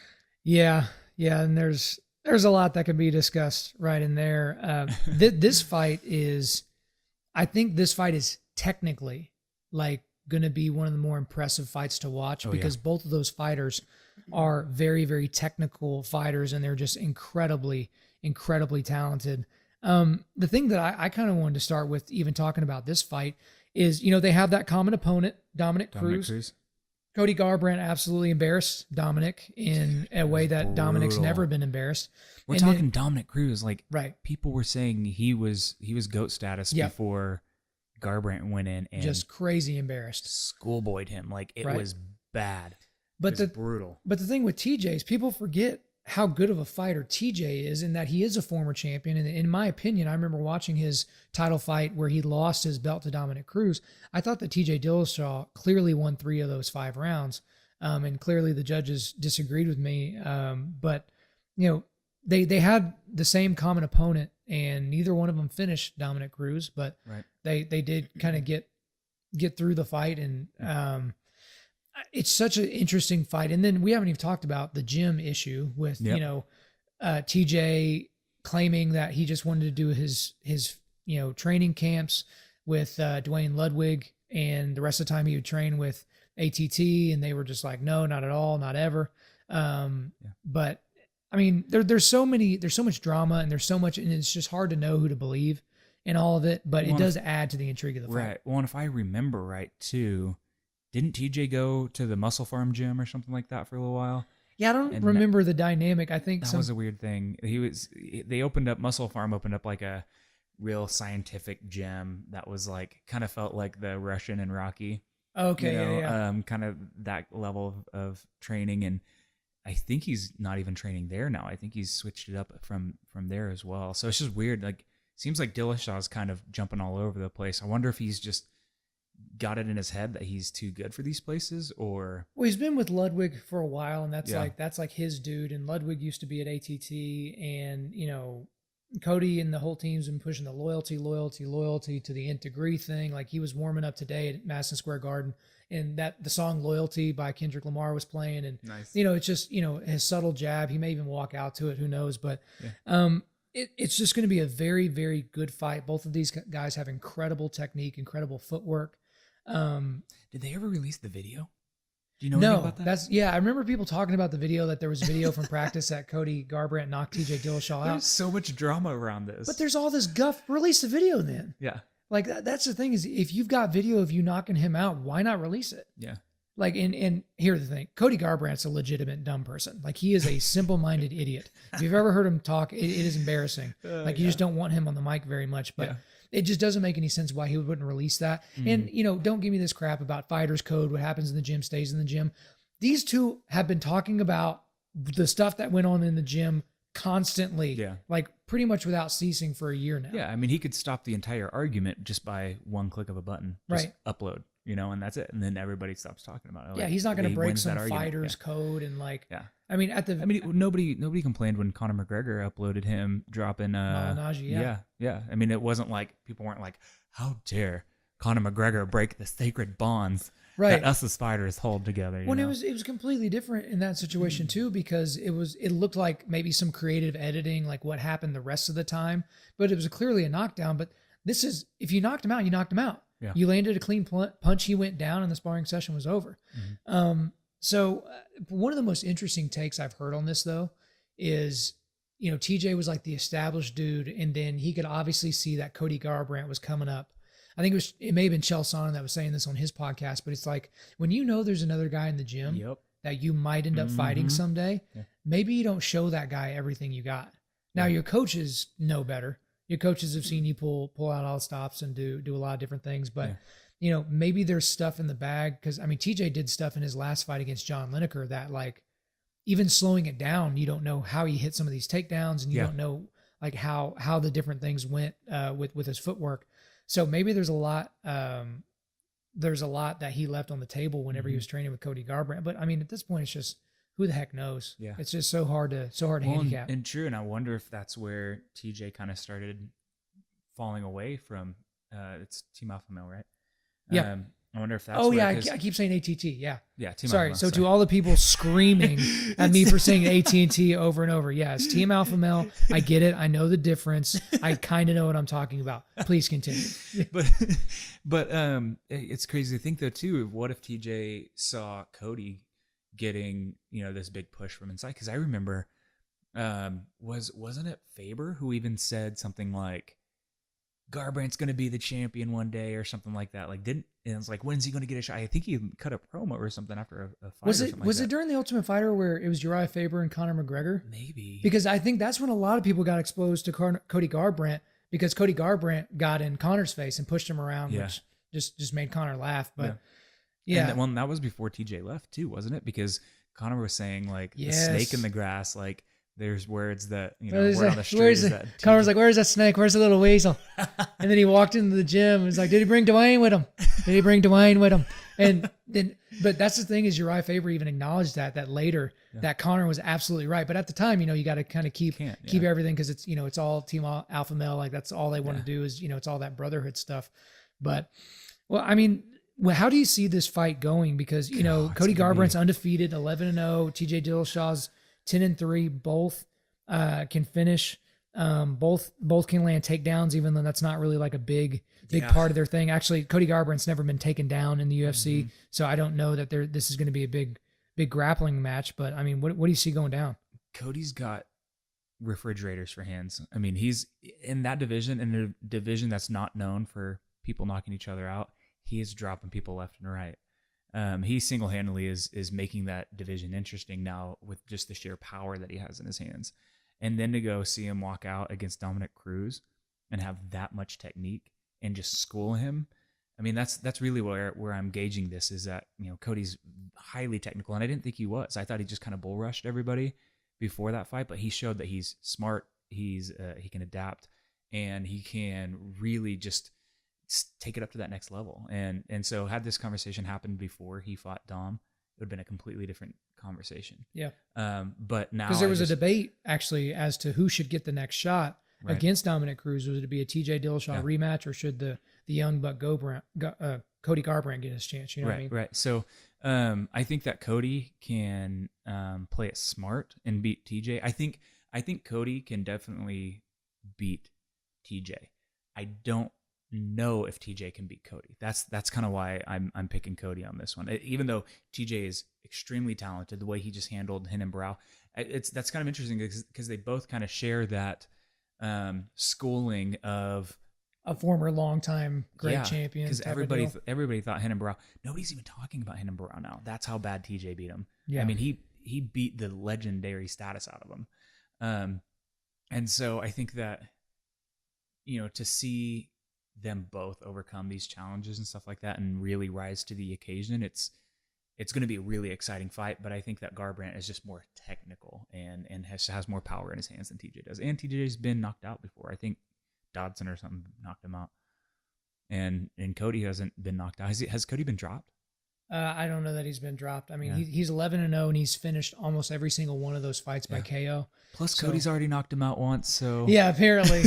Yeah. Yeah. And there's a lot that could be discussed right in there. I think this fight is technically like going to be one of the more impressive fights to watch because both of those fighters are very, very technical fighters, and they're just incredibly incredibly talented. The thing that I kind of wanted to start with, even talking about this fight, is, they have that common opponent, Dominic Cruz. Cody Garbrandt absolutely embarrassed Dominic in a way that Dominic's never been embarrassed. We're talking Dominic Cruz. Right. People were saying he was GOAT status before Garbrandt went in and just crazy embarrassed. Schoolboyed him. It was bad. But it was brutal. But the thing with TJ is people forget how good of a fighter TJ is, and that he is a former champion. And in my opinion, I remember watching his title fight where he lost his belt to Dominic Cruz. I thought that TJ Dillashaw clearly won 3 of those 5 rounds. And clearly the judges disagreed with me. But they had the same common opponent, and neither one of them finished Dominic Cruz, but they did kind of get through the fight. And it's such an interesting fight. And then we haven't even talked about the gym issue with, TJ claiming that he just wanted to do his training camps with Dwayne Ludwig, and the rest of the time he would train with ATT, and they were just like, no, not at all, not ever. But I mean, there's so much drama, and there's so much, and it's just hard to know who to believe in all of it, but it does add to the intrigue of the fight. Right. Well, and if I remember right too, didn't TJ go to the Muscle Farm gym or something like that for a little while? Yeah, I don't remember the dynamic. I think that was a weird thing. Muscle Farm opened up like a real scientific gym that was kind of felt like the Russian and Rocky. Okay, kind of that level of training, and I think he's not even training there now. I think he's switched it up from there as well. So it's just weird. Seems like Dillashaw's kind of jumping all over the place. I wonder if he's just got it in his head that he's too good for these places, or he's been with Ludwig for a while, and that's like his dude. And Ludwig used to be at ATT, and Cody and the whole team's been pushing the loyalty to the nth degree thing. Like, he was warming up today at Madison Square Garden, and that the song "Loyalty" by Kendrick Lamar was playing, and nice. It's just his subtle jab. He may even walk out to it. Who knows? But it's just going to be a very, very good fight. Both of these guys have incredible technique, incredible footwork. Did they ever release the video? Do you know anything about that? I remember people talking about the video, that there was video from practice that Cody Garbrandt knocked TJ Dillashaw out. There's so much drama around this. But there's all this guff. Release the video then. Yeah. That's the thing, is if you've got video of you knocking him out, why not release it? Yeah. And here's the thing. Cody Garbrandt's a legitimate dumb person. He is a simple-minded idiot. If you've ever heard him talk, it is embarrassing. You just don't want him on the mic very much, but it just doesn't make any sense why he wouldn't release that. And, don't give me this crap about fighters code. What happens in the gym stays in the gym. These two have been talking about the stuff that went on in the gym constantly, pretty much without ceasing for a year now. Yeah. I mean, he could stop the entire argument just by one click of a button, just upload, and that's it. And then everybody stops talking about it. He's not going to break some fighters code and I mean, nobody complained when Conor McGregor uploaded him dropping Malinaji, yeah. I mean, it wasn't like people weren't like, how dare Conor McGregor break the sacred bonds that us as fighters hold together. Well, it was completely different in that situation too, because it looked like maybe some creative editing, like what happened the rest of the time, but it was clearly a knockdown. But this is, if you knocked him out, you knocked him out. Yeah. You landed a clean punch, he went down, and the sparring session was over. So one of the most interesting takes I've heard on this, though, is, TJ was like the established dude, and then he could obviously see that Cody Garbrandt was coming up. I think it may have been Chael Sonnen that was saying this on his podcast, but it's like, when there's another guy in the gym that you might end up fighting someday, maybe you don't show that guy everything you got. Now, your coaches know better. Your coaches have seen you pull out all stops and do a lot of different things, but maybe there's stuff in the bag, because I mean, TJ did stuff in his last fight against John Lineker that, even slowing it down, you don't know how he hit some of these takedowns, and you don't know how the different things went with his footwork. So maybe there's a lot that he left on the table whenever he was training with Cody Garbrandt. But I mean, at this point, it's just, who the heck knows? Yeah. It's just so hard to handicap. And true. And I wonder if that's where TJ kind of started falling away from, it's Team Alpha Male, right? Yeah. I wonder if that's I keep saying ATT. Yeah. Yeah. Team Sorry. Alpha So Male, to all the people screaming at me for saying AT&T over and over. Yes. Team Alpha Male. I get it. I know the difference. I kind of know what I'm talking about. Please continue. But it's crazy to think though too, what if TJ saw Cody getting, this big push from inside? Because I remember Wasn't it Faber who even said something like Garbrandt's going to be the champion one day or something like that? Like, and it's like, when's he going to get a shot? I think he cut a promo or something after a fight. Was it during the Ultimate Fighter where it was Uriah Faber and Conor McGregor? Maybe, because I think that's when a lot of people got exposed to Cody Garbrandt, because Cody Garbrandt got in Conor's face and pushed him around, which just made Conor laugh. But and that was before TJ left too, wasn't it? Because Conor was saying like the snake in the grass, like there's words that word on the street is that Conor was like, "Where's that snake? Where's the little weasel?" And then he walked into the gym and was like, "Did he bring Dwayne with him? Did he bring Dwayne with him?" And then, but that's the thing, is Uriah Faber even acknowledged that later, that Conor was absolutely right. But at the time, you got to kind of keep everything, because it's it's all team alpha male, like that's all they want to do is it's all that brotherhood stuff. But well, I mean, how do you see this fight going? Because Cody Garbrandt's undefeated, 11-0. TJ Dillashaw's 10-3. Both can finish. Both can land takedowns, even though that's not really like a big part of their thing. Actually, Cody Garbrandt's never been taken down in the UFC, so I don't know that this is going to be a big grappling match. But I mean, what do you see going down? Cody's got refrigerators for hands. I mean, he's in that division, in a division that's not known for people knocking each other out. He is dropping people left and right. He single-handedly is making that division interesting now with just the sheer power that he has in his hands. And then to go see him walk out against Dominic Cruz and have that much technique and just school him. I mean, that's really where I'm gauging this, is that, Cody's highly technical, and I didn't think he was. I thought he just kind of bull rushed everybody before that fight, but he showed that he's smart, he can adapt, and he can really just take it up to that next level. And so had this conversation happened before he fought Dom, it would have been a completely different conversation. Yeah. But now, because there was a debate actually as to who should get the next shot against Dominic Cruz. Was it to be a TJ Dillashaw rematch, or should the young buck Cody Garbrandt get his chance? You know what I mean? Right. So I think that Cody can play it smart and beat TJ. I think Cody can definitely beat TJ. I don't know if TJ can beat Cody. That's kind of why I'm picking Cody on this one. Even though TJ is extremely talented, the way he just handled Hennenbrau, that's kind of interesting because they both kind of share that schooling of a former longtime great champion. Because everybody thought Hennenbrau. Nobody's even talking about Hennenbrau now. That's how bad TJ beat him. Yeah. I mean, he beat the legendary status out of him. And so I think that to see them both overcome these challenges and stuff like that and really rise to the occasion, it's going to be a really exciting fight. But I think that Garbrandt is just more technical and has more power in his hands than TJ does. And TJ's been knocked out before. I think Dodson or something knocked him out. And Cody hasn't been knocked out. Has Cody been dropped? I don't know that he's been dropped. I mean, he's 11-0 and he's finished almost every single one of those fights by KO. Plus, Cody's already knocked him out once. So yeah, apparently,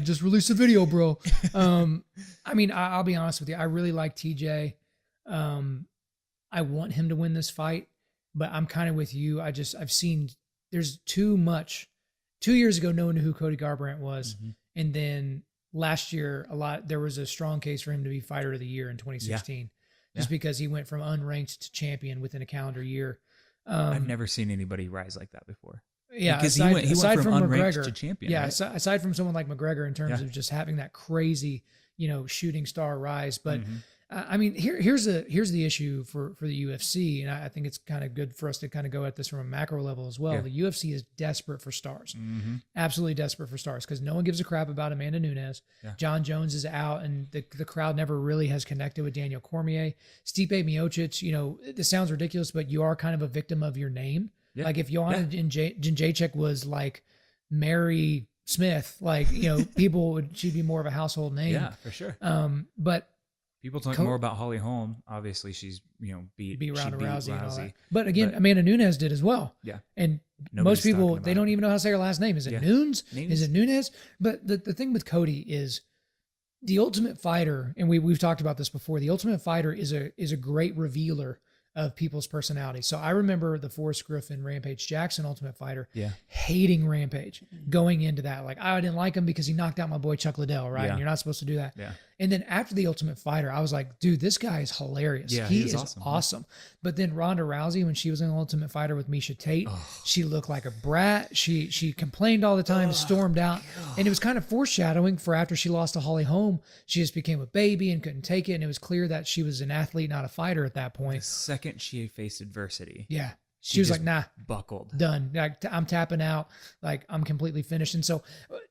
just release the video, bro. I mean, I'll be honest with you. I really like TJ. I want him to win this fight, but I'm kind of with you. I've seen there's too much. 2 years ago, no one knew who Cody Garbrandt was, and then last year, there was a strong case for him to be Fighter of the Year in 2016. Just because he went from unranked to champion within a calendar year. I've never seen anybody rise like that before. Yeah, because he went from unranked McGregor to champion. Yeah, right? aside from someone like McGregor in terms of just having that crazy, shooting star rise. But I mean, here's the issue for the UFC, and I think it's kind of good for us to kind of go at this from a macro level as well. Yeah. The UFC is desperate for stars, absolutely desperate for stars, because no one gives a crap about Amanda Nunes. Yeah. John Jones is out, and the crowd never really has connected with Daniel Cormier. Stipe Miocic, this sounds ridiculous, but you are kind of a victim of your name. Yeah. Like if Joanna Jędrzejczyk was like Mary Smith, like she'd be more of a household name. Yeah, for sure. But people talk more about Holly Holm. Obviously, she's beat Ronda Rousey and all that. But again, Amanda Nunes did as well. Yeah, and most people they don't even know how to say her last name. Is it Nunes? Is it Nunes? But the thing with Cody is the Ultimate Fighter, and we've talked about this before. The Ultimate Fighter is a great revealer of people's personalities. So I remember the Forrest Griffin, Rampage Jackson Ultimate Fighter, hating Rampage going into that. Like, I didn't like him because he knocked out my boy Chuck Liddell, right? Yeah. And you're not supposed to do that. Yeah. And then after the Ultimate Fighter, I was like, dude, this guy is hilarious. Yeah, he is is awesome. But then Ronda Rousey, when she was in the Ultimate Fighter with Misha Tate, she looked like a brat. She complained all the time, stormed out. And it was kind of foreshadowing for after she lost to Holly Holm, she just became a baby and couldn't take it. And it was clear that she was an athlete, not a fighter at that point. The second she faced adversity. Yeah. She was like, nah, buckled. done. Like, I'm tapping out. Like, I'm completely finished. And so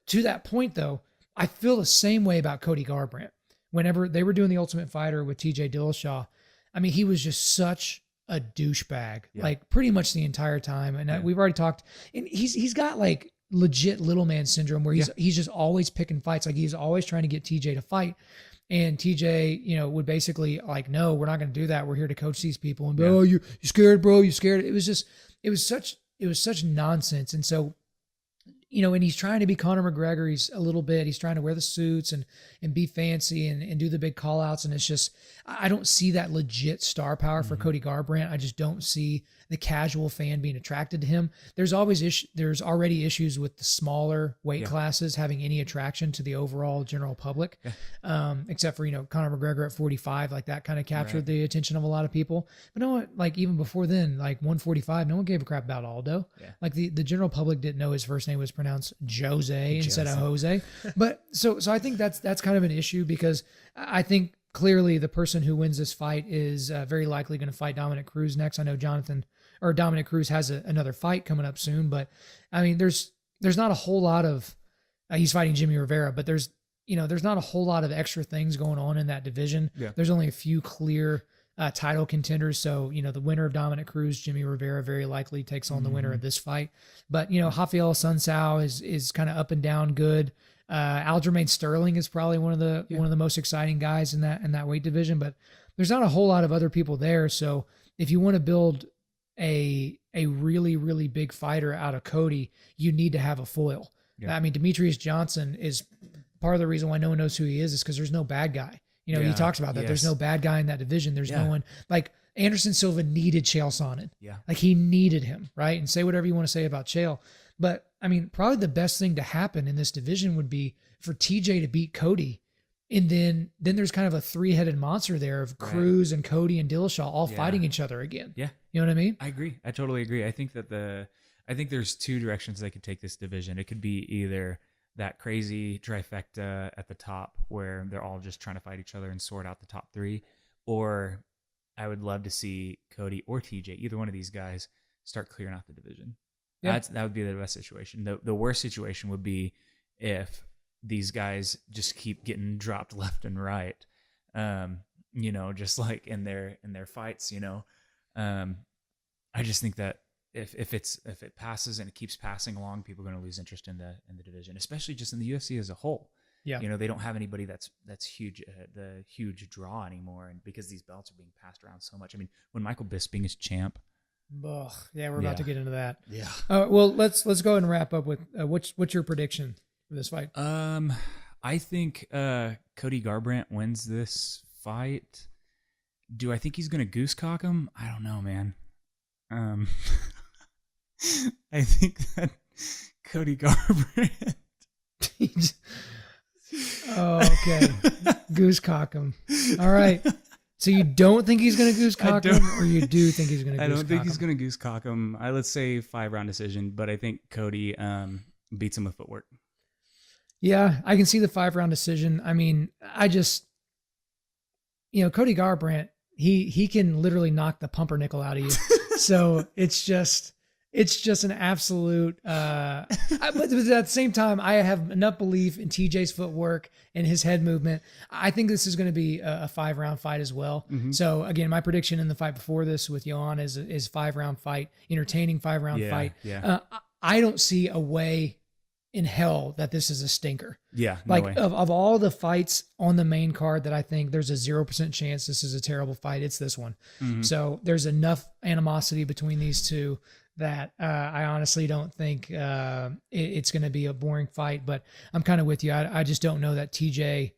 to that point, though, I feel the same way about Cody Garbrandt. Whenever they were doing the Ultimate Fighter with TJ Dillashaw, I mean, he was just such a douchebag, like pretty much the entire time. And we've already talked, and he's got like legit little man syndrome where he's just always picking fights. Like he's always trying to get TJ to fight. And TJ, you know, would basically like, no, we're not going to do that. We're here to coach these people. And oh, you scared, bro? You scared? It was such nonsense. And so, you know, and he's trying to be Conor McGregor. He's a little bit, he's trying to wear the suits and be fancy and do the big call outs. And it's just, I don't see that legit star power for Cody Garbrandt. I just don't see the casual fan being attracted to him. There's already issues with the smaller weight classes having any attraction to the overall general public. Except for, you know, Conor McGregor at 45, like that kind of captured the attention of a lot of people. But no one, like even before then, like 145, no one gave a crap about Aldo. Like the general public didn't know his first name was pronounced Jose instead of Jose. But so I think that's kind of an issue because I think clearly the person who wins this fight is very likely going to fight Dominic Cruz next. I know Dominic Cruz has another fight coming up soon, but I mean, there's not a whole lot of, he's fighting Jimmy Rivera, but there's not a whole lot of extra things going on in that division. There's only a few clear title contenders. So, you know, the winner of Dominic Cruz, Jimmy Rivera, very likely takes on the winner of this fight. But, you know, Rafael Sunsao is kind of up and down good. Aljamain Sterling is probably one of the most exciting guys in that weight division, but there's not a whole lot of other people there. So if you want to build a really, really big fighter out of Cody, you need to have a foil. I mean, Demetrius Johnson is part of the reason why no one knows who he is because there's no bad guy. You know, he talks about that. There's no bad guy in that division. There's no one like Anderson Silva needed Chael Sonnen. Like he needed him, right? And say whatever you want to say about Chael. But I mean, probably the best thing to happen in this division would be for TJ to beat Cody. And then there's kind of a three-headed monster there of Cruz and Cody and Dillashaw all fighting each other again. You know what I mean? I agree. I totally agree. I think there's two directions they could take this division. It could be either that crazy trifecta at the top where they're all just trying to fight each other and sort out the top three, or I would love to see Cody or TJ, either one of these guys, start clearing out the division. That would be the best situation. The worst situation would be if these guys just keep getting dropped left and right. You know, just like in their fights, you know. I just think that if it passes and it keeps passing along, people are going to lose interest in the division, especially just in the UFC as a whole. You know, they don't have anybody that's huge, the huge draw anymore, and because these belts are being passed around so much. I mean, when Michael Bisping is champ. Ugh, yeah, we're about to get into that. Yeah. Well, let's go ahead and wrap up with what's your prediction for this fight? I think Cody Garbrandt wins this fight. Do I think he's going to goose cock him? I don't know, man. I think that Cody Garbrandt. Okay. Goose cock him. All right. So you don't think he's going to goose cock him, or you do think he's going to goose cock him? I don't think he's going to goose cock him. Let's say 5-round decision, but I think Cody beats him with footwork. Yeah, I can see the 5-round decision. I mean, Cody Garbrandt, he can literally knock the pumpernickel out of you. So it's just an absolute, but at the same time, I have enough belief in TJ's footwork and his head movement. I think this is going to be a 5-round fight as well. So again, my prediction in the fight before this with Johan is 5-round fight, entertaining 5-round fight. I don't see a way in hell that this is a stinker. Like of all the fights on the main card that I think there's a 0% chance this is a terrible fight, it's this one. So there's enough animosity between these two that I honestly don't think it's going to be a boring fight, but I'm kind of with you. I just don't know that TJ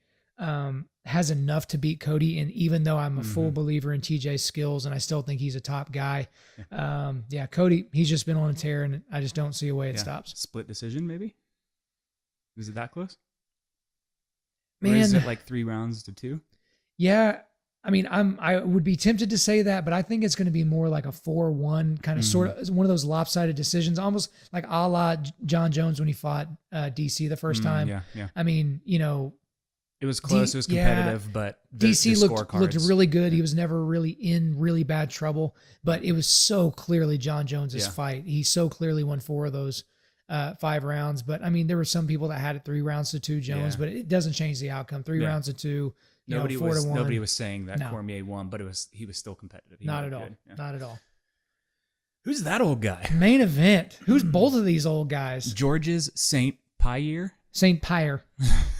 has enough to beat Cody. And even though I'm a full believer in TJ's skills and I still think he's a top guy, Cody, he's just been on a tear and I just don't see a way it stops. Split decision, maybe? Is it that close? Or is Man, it like 3 rounds to 2? yeah. I mean, I would be tempted to say that, but I think it's going to be more like a 4-1 kind of sort of one of those lopsided decisions, almost like a la John Jones when he fought DC the first time. Yeah, yeah. I mean, you know, It was close. It was competitive, but DC the looked really good. He was never really in really bad trouble, but it was so clearly John Jones's fight. He so clearly won 4 of those 5 rounds. But I mean, there were some people that had it 3 rounds to 2 Jones, but it doesn't change the outcome. 3 rounds to 2. Nobody 4 to 1. Nobody was saying that Cormier won, but he was still competitive. Not at all. Yeah. Not at all. Who's that old guy? Main event. Who's both of these old guys? George's St. Pierre. St. Pierre.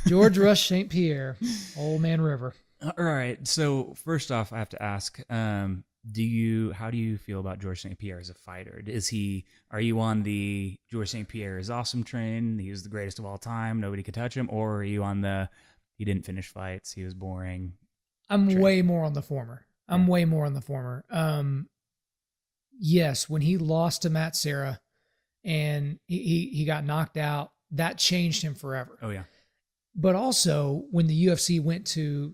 George Rush St. Pierre. Old Man River. All right. So first off, I have to ask, how do you feel about George St. Pierre as a fighter? Are you on the George St. Pierre is awesome train? He was the greatest of all time. Nobody could touch him. Or are you on the, he didn't finish fights, he was boring? I'm way more on the former. Yes, when he lost to Matt Serra and he got knocked out, that changed him forever. Oh yeah. But also when the UFC went to,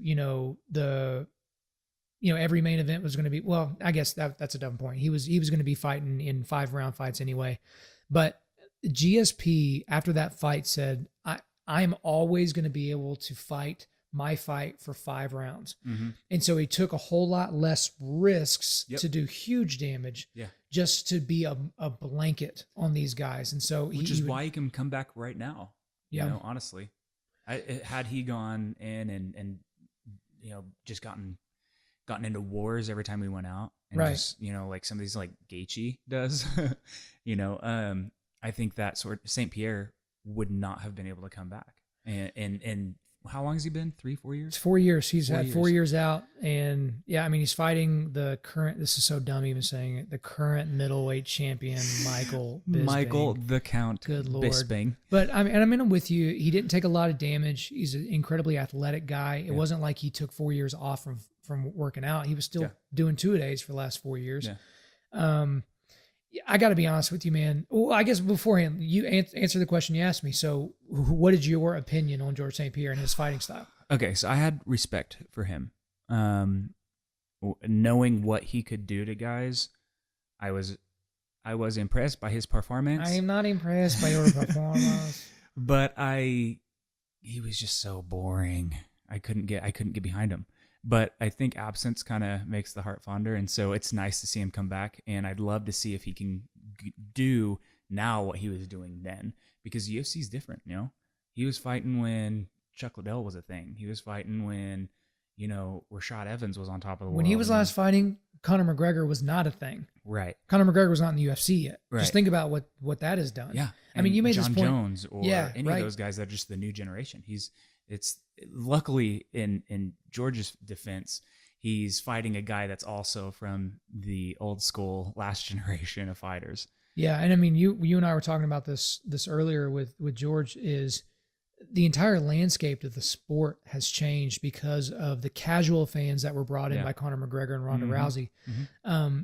every main event was going to be, well, I guess that's a dumb point. He was going to be fighting in 5-round fights anyway. But GSP after that fight said, I'm always going to be able to fight my fight for 5 rounds. Mm-hmm. And so he took a whole lot less risks to do huge damage just to be a blanket on these guys. And so which is why he can come back right now. You know, honestly, had he gone in and just gotten into wars every time we went out and just, like some of these like Gaethje does, I think that sort of St. Pierre would not have been able to come back. And how long has he been? 3-4 years? It's 4 years. He's had 4 years out. And yeah, I mean, he's fighting the current, this is so dumb even saying it, the current middleweight champion, Michael Bisping. Michael the Count Good Lord. Bisping. But I mean, I'm with you. He didn't take a lot of damage. He's an incredibly athletic guy. It wasn't like he took 4 years off from working out. He was still doing 2-a-days for the last 4 years. Yeah. I got to be honest with you, man. Well, I guess beforehand, you answer the question you asked me. So what is your opinion on George St. Pierre and his fighting style? Okay, so I had respect for him. Knowing what he could do to guys, I was impressed by his performance. I am not impressed by your performance. But he was just so boring. I couldn't get behind him. But I think absence kind of makes the heart fonder, and so it's nice to see him come back. And I'd love to see if he can do now what he was doing then, because UFC is different. He was fighting when Chuck Liddell was a thing. He was fighting when Rashad Evans was on top of the world. When he was last fighting, Conor McGregor was not a thing. Right. Conor McGregor was not in the UFC yet. Right. Just think about what that has done. Yeah. I mean, you made John this point. Jones or any of those guys that are just the new generation. It's luckily in George's defense, he's fighting a guy that's also from the old school last generation of fighters. Yeah, and I mean, you and I were talking about this earlier with George. Is the entire landscape of the sport has changed because of the casual fans that were brought in by Conor McGregor and Ronda Rousey. Mm-hmm.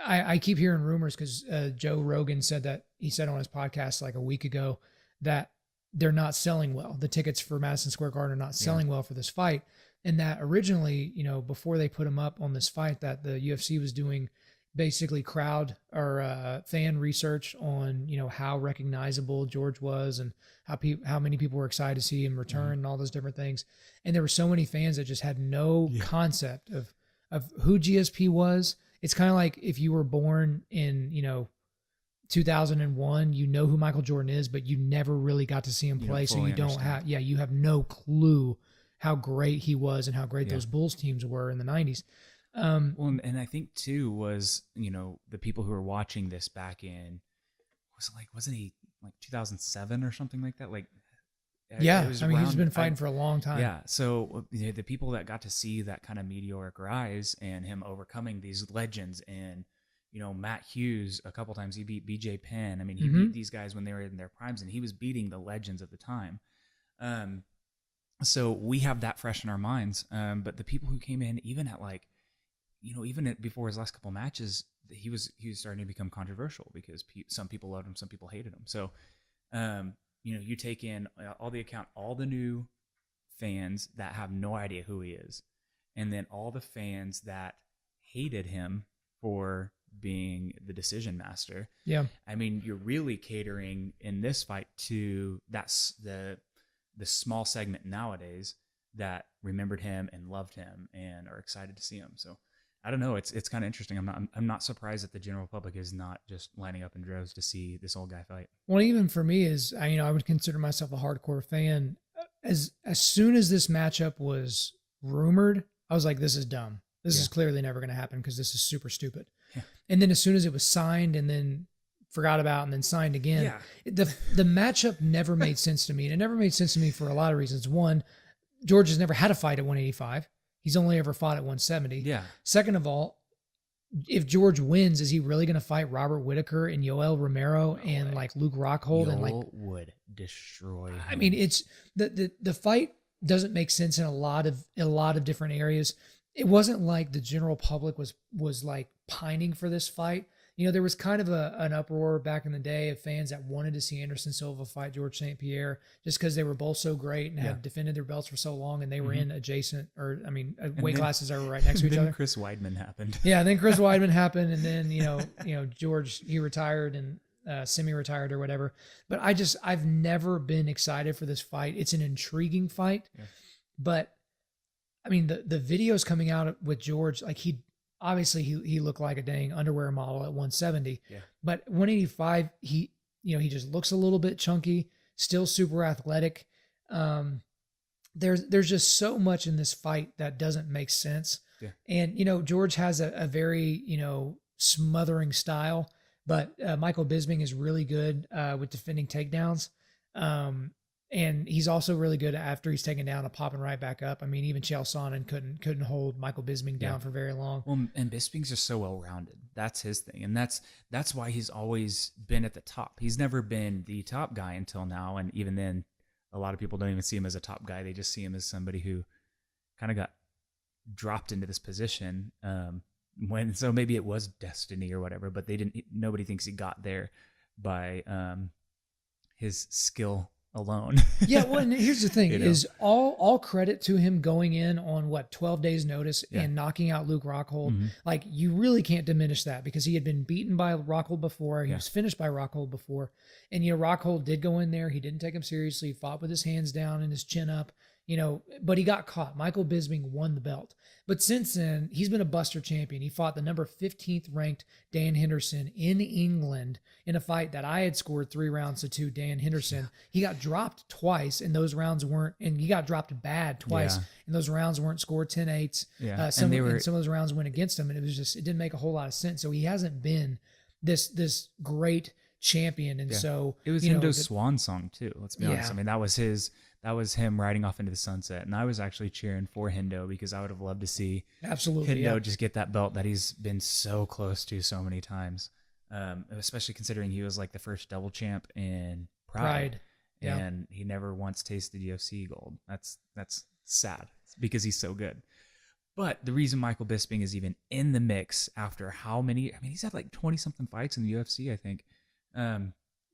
I keep hearing rumors because Joe Rogan said on his podcast like a week ago that they're not selling well. The tickets for Madison Square Garden are not selling well for this fight. And that originally, before they put him up on this fight, that the UFC was doing basically crowd or fan research on, how recognizable George was and how many people were excited to see him return and all those different things. And there were so many fans that just had no concept of who GSP was. It's kind of like if you were born in, 2001, who Michael Jordan is, but you never really got to see him play. So you don't you have no clue how great he was and how great those Bulls teams were in the 90s. Well, and I think too was, the people who were watching this back in, wasn't he like 2007 or something like that? He's been fighting for a long time. Yeah. So the people that got to see that kind of meteoric rise and him overcoming these legends and, Matt Hughes, a couple times he beat BJ Penn. I mean, he beat these guys when they were in their primes and he was beating the legends of the time. So we have that fresh in our minds. But the people who came in, even at before his last couple matches, he was starting to become controversial because some people loved him, some people hated him. So, you take in all the new fans that have no idea who he is, and then all the fans that hated him for being the decision master. Yeah. I mean, you're really catering in this fight to that's the small segment nowadays that remembered him and loved him and are excited to see him. So I don't know. It's kind of interesting. I'm not surprised that the general public is not just lining up in droves to see this old guy fight. Well, even for me, I would consider myself a hardcore fan. As soon as this matchup was rumored, I was like, this is dumb. This is clearly never going to happen because this is super stupid. Yeah. And then as soon as it was signed and then forgot about and then signed again, the matchup never made sense to me. And it never made sense to me for a lot of reasons. One, George has never had a fight at 185. He's only ever fought at 170. Yeah. Second of all, if George wins, is he really going to fight Robert Whitaker and Yoel Romero and like Luke Rockhold? Yoel and like would destroy him. I mean, it's the fight doesn't make sense in a lot of different areas. It wasn't like the general public was like pining for this fight. You know, there was kind of an uproar back in the day of fans that wanted to see Anderson Silva fight George St. Pierre just because they were both so great and had defended their belts for so long, and they were in adjacent weight classes that were right next to each other. Chris Weidman happened. Yeah, and then Chris Weidman happened, and then you know George, he retired and semi-retired or whatever. But I've never been excited for this fight. It's an intriguing fight, but I mean the videos coming out with George, like he looked like a dang underwear model at 170. Yeah. But 185, he just looks a little bit chunky, still super athletic. There's just so much in this fight that doesn't make sense. Yeah. And George has a very smothering style, but Michael Bisping is really good with defending takedowns. And he's also really good after he's taken down, popping right back up. I mean, even Chael Sonnen couldn't hold Michael Bisping down for very long. Well, and Bisping's just so well-rounded. That's his thing. And that's why he's always been at the top. He's never been the top guy until now. And even then, a lot of people don't even see him as a top guy. They just see him as somebody who kind of got dropped into this position. So maybe it was destiny or whatever, but nobody thinks he got there by his skill alone. Yeah, well, and here's the thing: is all credit to him going in on 12 days notice and knocking out Luke Rockhold. Mm-hmm. Like, you really can't diminish that because he had been beaten by Rockhold before. He was finished by Rockhold before, and Rockhold did go in there. He didn't take him seriously. He fought with his hands down and his chin up. But he got caught. Michael Bisping won the belt. But since then, he's been a Buster champion. He fought the number 15th ranked Dan Henderson in England in a fight that I had scored 3 rounds to 2 Dan Henderson. He got dropped twice, and those rounds weren't, and he got dropped bad twice, and those rounds weren't scored 10-8s. Yeah. Some of those rounds went against him, and it didn't make a whole lot of sense. So he hasn't been this great champion. And so it was Hendo's swan song too. Let's be honest. I mean, that was him riding off into the sunset. And I was actually cheering for Hendo because I would have loved to see Hendo just get that belt that he's been so close to so many times. Especially considering he was like the first double champ in Pride. Yeah. And he never once tasted UFC gold. That's sad because he's so good. But the reason Michael Bisping is even in the mix after how many, he's had like 20 something fights in the UFC, I think.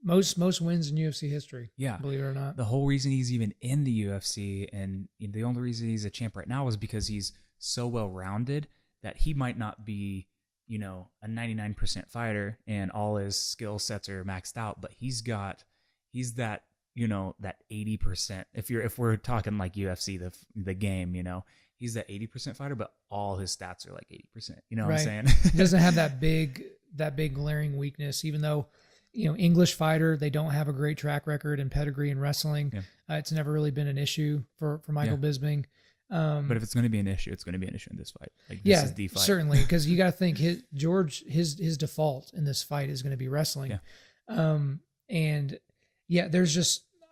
Most wins in UFC history. Yeah. Believe it or not. The whole reason he's even in the UFC and the only reason he's a champ right now is because he's so well-rounded that he might not be, a 99% fighter and all his skill sets are maxed out, but he's that, that 80%. If we're talking like UFC, the game, he's that 80% fighter, but all his stats are like 80%. You know what I'm saying? He doesn't have that big glaring weakness, even though English fighter, they don't have a great track record and pedigree in wrestling. Yeah. It's never really been an issue for Michael Bisping. But if it's going to be an issue, it's going to be an issue in this fight. Like, this is the fight. Certainly, because you got to think his default in this fight is going to be wrestling. Yeah.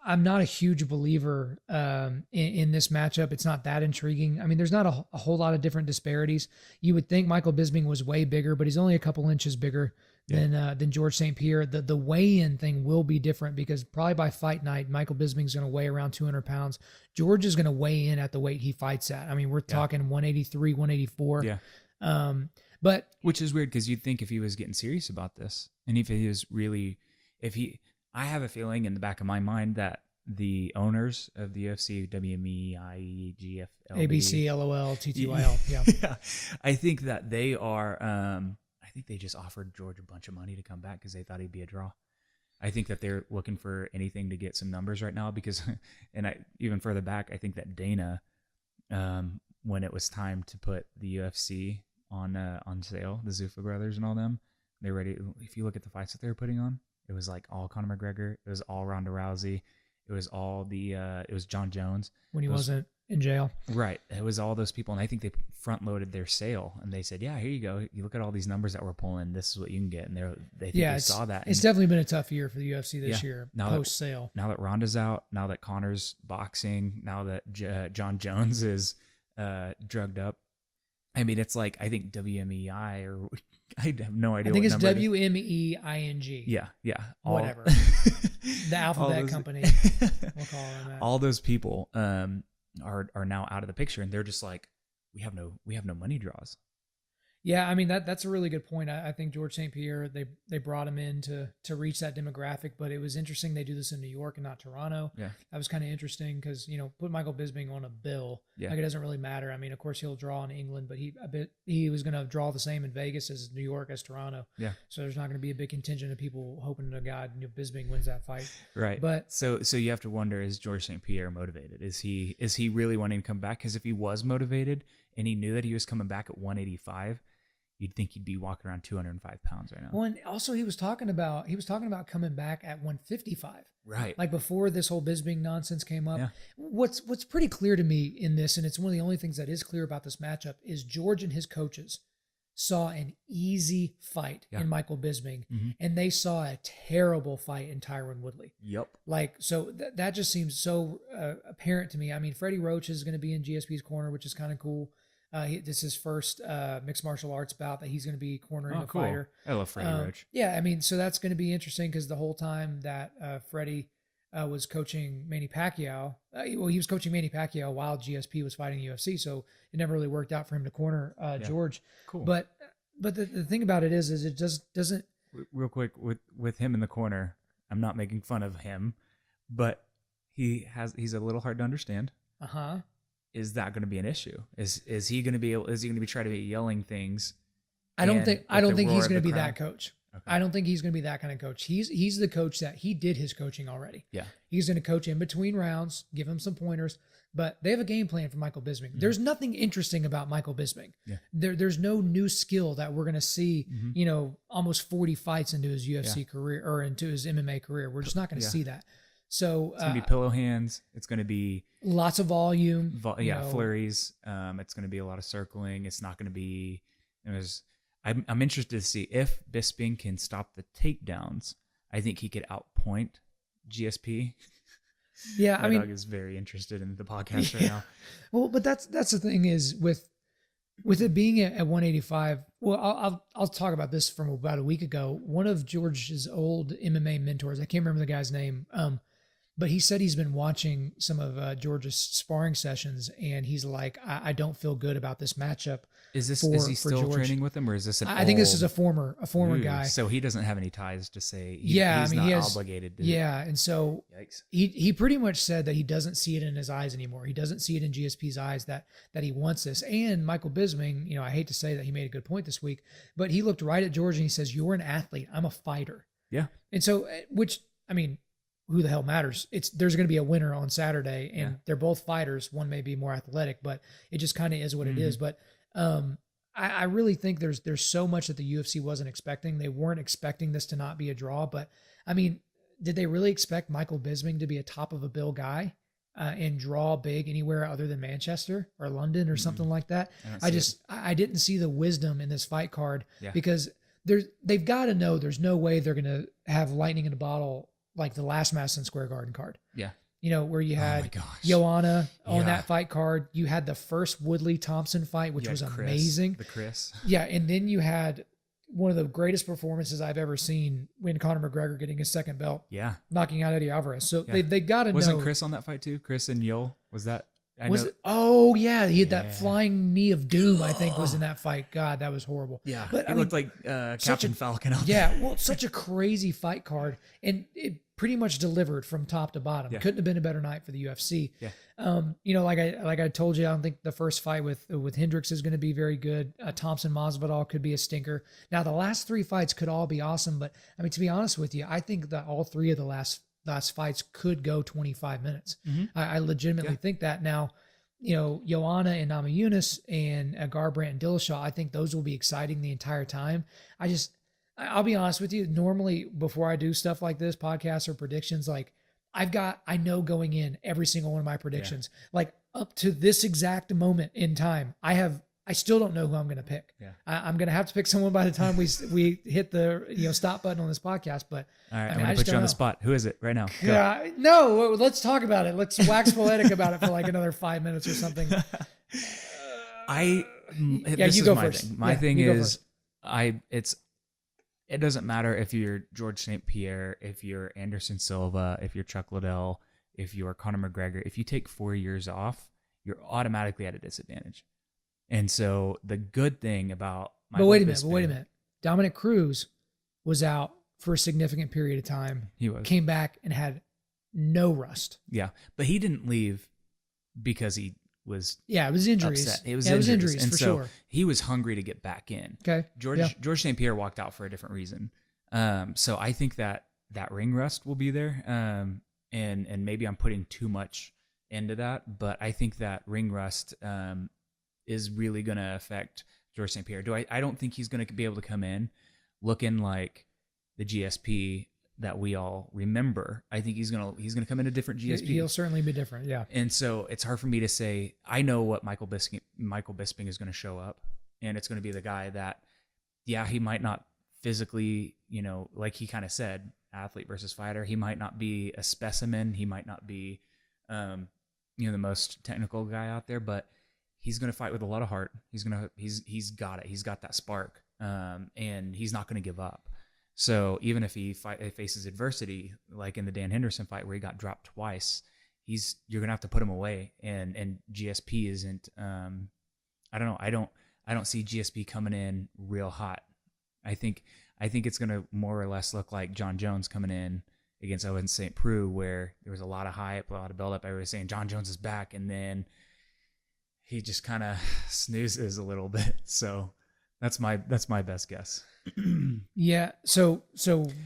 I'm not a huge believer in this matchup. It's not that intriguing. I mean, there's not a whole lot of different disparities. You would think Michael Bisping was way bigger, but he's only a couple inches bigger than George St. Pierre. The weigh-in thing will be different because probably by fight night, Michael Bisping's going to weigh around 200 pounds. George is going to weigh in at the weight he fights at. I mean, we're talking 183, 184. Yeah. But which is weird because you'd think if he was getting serious about this and if he was really, I have a feeling in the back of my mind that the owners of the UFC, WME, IEGFL, ABC, LOL, TTYL. Yeah. yeah, I think that they are. I think they just offered George a bunch of money to come back because they thought he'd be a draw. I think that they're looking for anything to get some numbers right now because, and even further back, I think that Dana, when it was time to put the UFC on sale, the Zuffa brothers and all them, they're ready. If you look at the fights that they were putting on, it was like all Conor McGregor, it was all Ronda Rousey, it was all it was John Jones When he wasn't in jail. Right. It was all those people. And I think they front loaded their sale and they said, yeah, here you go. You look at all these numbers that we're pulling. This is what you can get. And they saw that. It's definitely been a tough year for the UFC this year, post sale. Now that Ronda's out, now that Conor's boxing, now that John Jones is drugged up. I mean, it's like, I think WMEI or I have no idea. I think what it's WMEING. Yeah. Whatever. The alphabet company. We'll call them that. All those people are now out of the picture, and they're just like, we have no money draws. Yeah, I mean that's a really good point. I think George St. Pierre, they brought him in to reach that demographic, but it was interesting they do this in New York and not Toronto. Yeah, that was kind of interesting because put Michael Bisping on a bill. Yeah, like it doesn't really matter. I mean, of course he'll draw in England, but he was going to draw the same in Vegas as New York as Toronto. Yeah, so there's not going to be a big contingent of people hoping to God Bisping wins that fight. Right. But so you have to wonder: is George St. Pierre motivated? Is he really wanting to come back? Because if he was motivated and he knew that he was coming back at 185. You'd think he'd be walking around 205 pounds right now. Well, and also he was talking about coming back at 155. Right. Like before this whole Bisping nonsense came up. Yeah. What's pretty clear to me in this, and it's one of the only things that is clear about this matchup, is George and his coaches saw an easy fight in Michael Bisping, and they saw a terrible fight in Tyron Woodley. Yep. Like, so that just seems so apparent to me. I mean, Freddie Roach is going to be in GSP's corner, which is kind of cool. This is his first mixed martial arts bout that he's going to be cornering a fighter. I love Freddie Roach. Yeah, I mean, so that's going to be interesting because the whole time that Freddie was coaching Manny Pacquiao, he was coaching Manny Pacquiao while GSP was fighting the UFC, so it never really worked out for him to corner George. Cool. But the thing about it is it just doesn't. Real quick, with him in the corner, I'm not making fun of him, but he's a little hard to understand. Is that going to be an issue? Is he going to be trying to be yelling things? I don't think he's going to be that coach. Okay. I don't think he's going to be that kind of coach. He's the coach that he did his coaching already. Yeah. He's going to coach in between rounds, give him some pointers, but they have a game plan for Michael Bisping. Mm-hmm. There's nothing interesting about Michael Bisping. Yeah. There's no new skill that we're going to see, almost 40 fights into his UFC career or into his MMA career. We're just not going to see that. So it's going to be pillow hands. It's going to be lots of volume. Flurries. It's going to be a lot of circling. It's not going to be. I'm interested to see if Bisping can stop the takedowns. I think he could outpoint GSP. Yeah, My dog is very interested in the podcast right now. Well, but that's the thing is with it being at 185. Well, I'll talk about this from about a week ago. One of George's old MMA mentors, I can't remember the guy's name, but he said he's been watching some of George's sparring sessions, and he's like, I don't feel good about this matchup. Is he still George. training with him, or is this I think this is a former guy. So he doesn't have any ties to say. He's he not has, obligated to. Yeah, and so Yikes. he pretty much said that he doesn't see it in his eyes anymore. He doesn't see it in GSP's eyes that he wants this. And Michael Bisping, I hate to say that he made a good point this week, but he looked right at George and he says, "You're an athlete. I'm a fighter." Yeah. And so, which I mean, who the hell matters? There's going to be a winner on Saturday, and they're both fighters. One may be more athletic, but it just kind of is what it is. But I really think there's so much that the UFC wasn't expecting. They weren't expecting this to not be a draw, but I mean, did they really expect Michael Bisping to be a top of a bill guy and draw big anywhere other than Manchester or London or something like that? I didn't see the wisdom in this fight card because they've got to know there's no way they're going to have lightning in a bottle like the last Madison Square Garden card. Yeah. Where you had Joanna on that fight card. You had the first Woodley Thompson fight, which was amazing. Chris. Yeah. And then you had one of the greatest performances I've ever seen when Conor McGregor getting his second belt. Yeah. Knocking out Eddie Alvarez. So they got to know. Wasn't Chris on that fight too? Chris and Yoel? Was that? Was it? Oh yeah, he had that flying knee of doom. I think was in that fight. God, that was horrible. Yeah, but it looked like Captain Falcon. Yeah, well, such a crazy fight card, and it pretty much delivered from top to bottom. Yeah. Couldn't have been a better night for the UFC. Yeah. Like I told you, I don't think the first fight with Hendricks is going to be very good. Thompson Masvidal could be a stinker. Now the last 3 fights could all be awesome, but I mean, to be honest with you, I think that all 3 of the last fights could go 25 minutes. Mm-hmm. I legitimately think that. Now, Joanna and Namajunas and Garbrandt and Dillashaw, I think those will be exciting the entire time. I'll be honest with you. Normally, before I do stuff like this, podcasts or predictions, like I know going in every single one of my predictions, like up to this exact moment in time, I still don't know who I'm going to pick. Yeah. I'm going to have to pick someone by the time we hit the stop button on this podcast. But all right, I'm going to put you on the spot. Who is it right now? No, let's talk about it. Let's wax poetic about it for like another 5 minutes or something. You go first. My thing is, it doesn't matter if you're George St. Pierre, if you're Anderson Silva, if you're Chuck Liddell, if you're Conor McGregor. If you take 4 years off, you're automatically at a disadvantage. And so the good thing about But wait a minute. Dominic Cruz was out for a significant period of time. He was. Came back and had no rust. Yeah, but he didn't leave because he was it was injuries. Upset. It was injuries and for so sure. He was hungry to get back in. Okay. George St. Pierre walked out for a different reason. So I think that ring rust will be there. And maybe I'm putting too much into that, but I think that ring rust is really going to affect George St. Pierre. I don't think he's going to be able to come in looking like the GSP that we all remember. I think he's gonna come in a different GSP. He'll certainly be different, yeah. And so it's hard for me to say. I know what Michael Bisping is going to show up, and it's going to be the guy that, he might not physically, like he kind of said, athlete versus fighter. He might not be a specimen. He might not be, the most technical guy out there, but he's going to fight with a lot of heart. He's got it. He's got that spark, and he's not going to give up. So even if he faces adversity, like in the Dan Henderson fight where he got dropped twice, you're gonna have to put him away. And GSP isn't. I don't know. I don't see GSP coming in real hot. I think it's gonna more or less look like John Jones coming in against Owen St. Preux, where there was a lot of hype, a lot of buildup. Everybody was saying John Jones is back, and then he just kind of snoozes a little bit. So that's my best guess. Yeah. So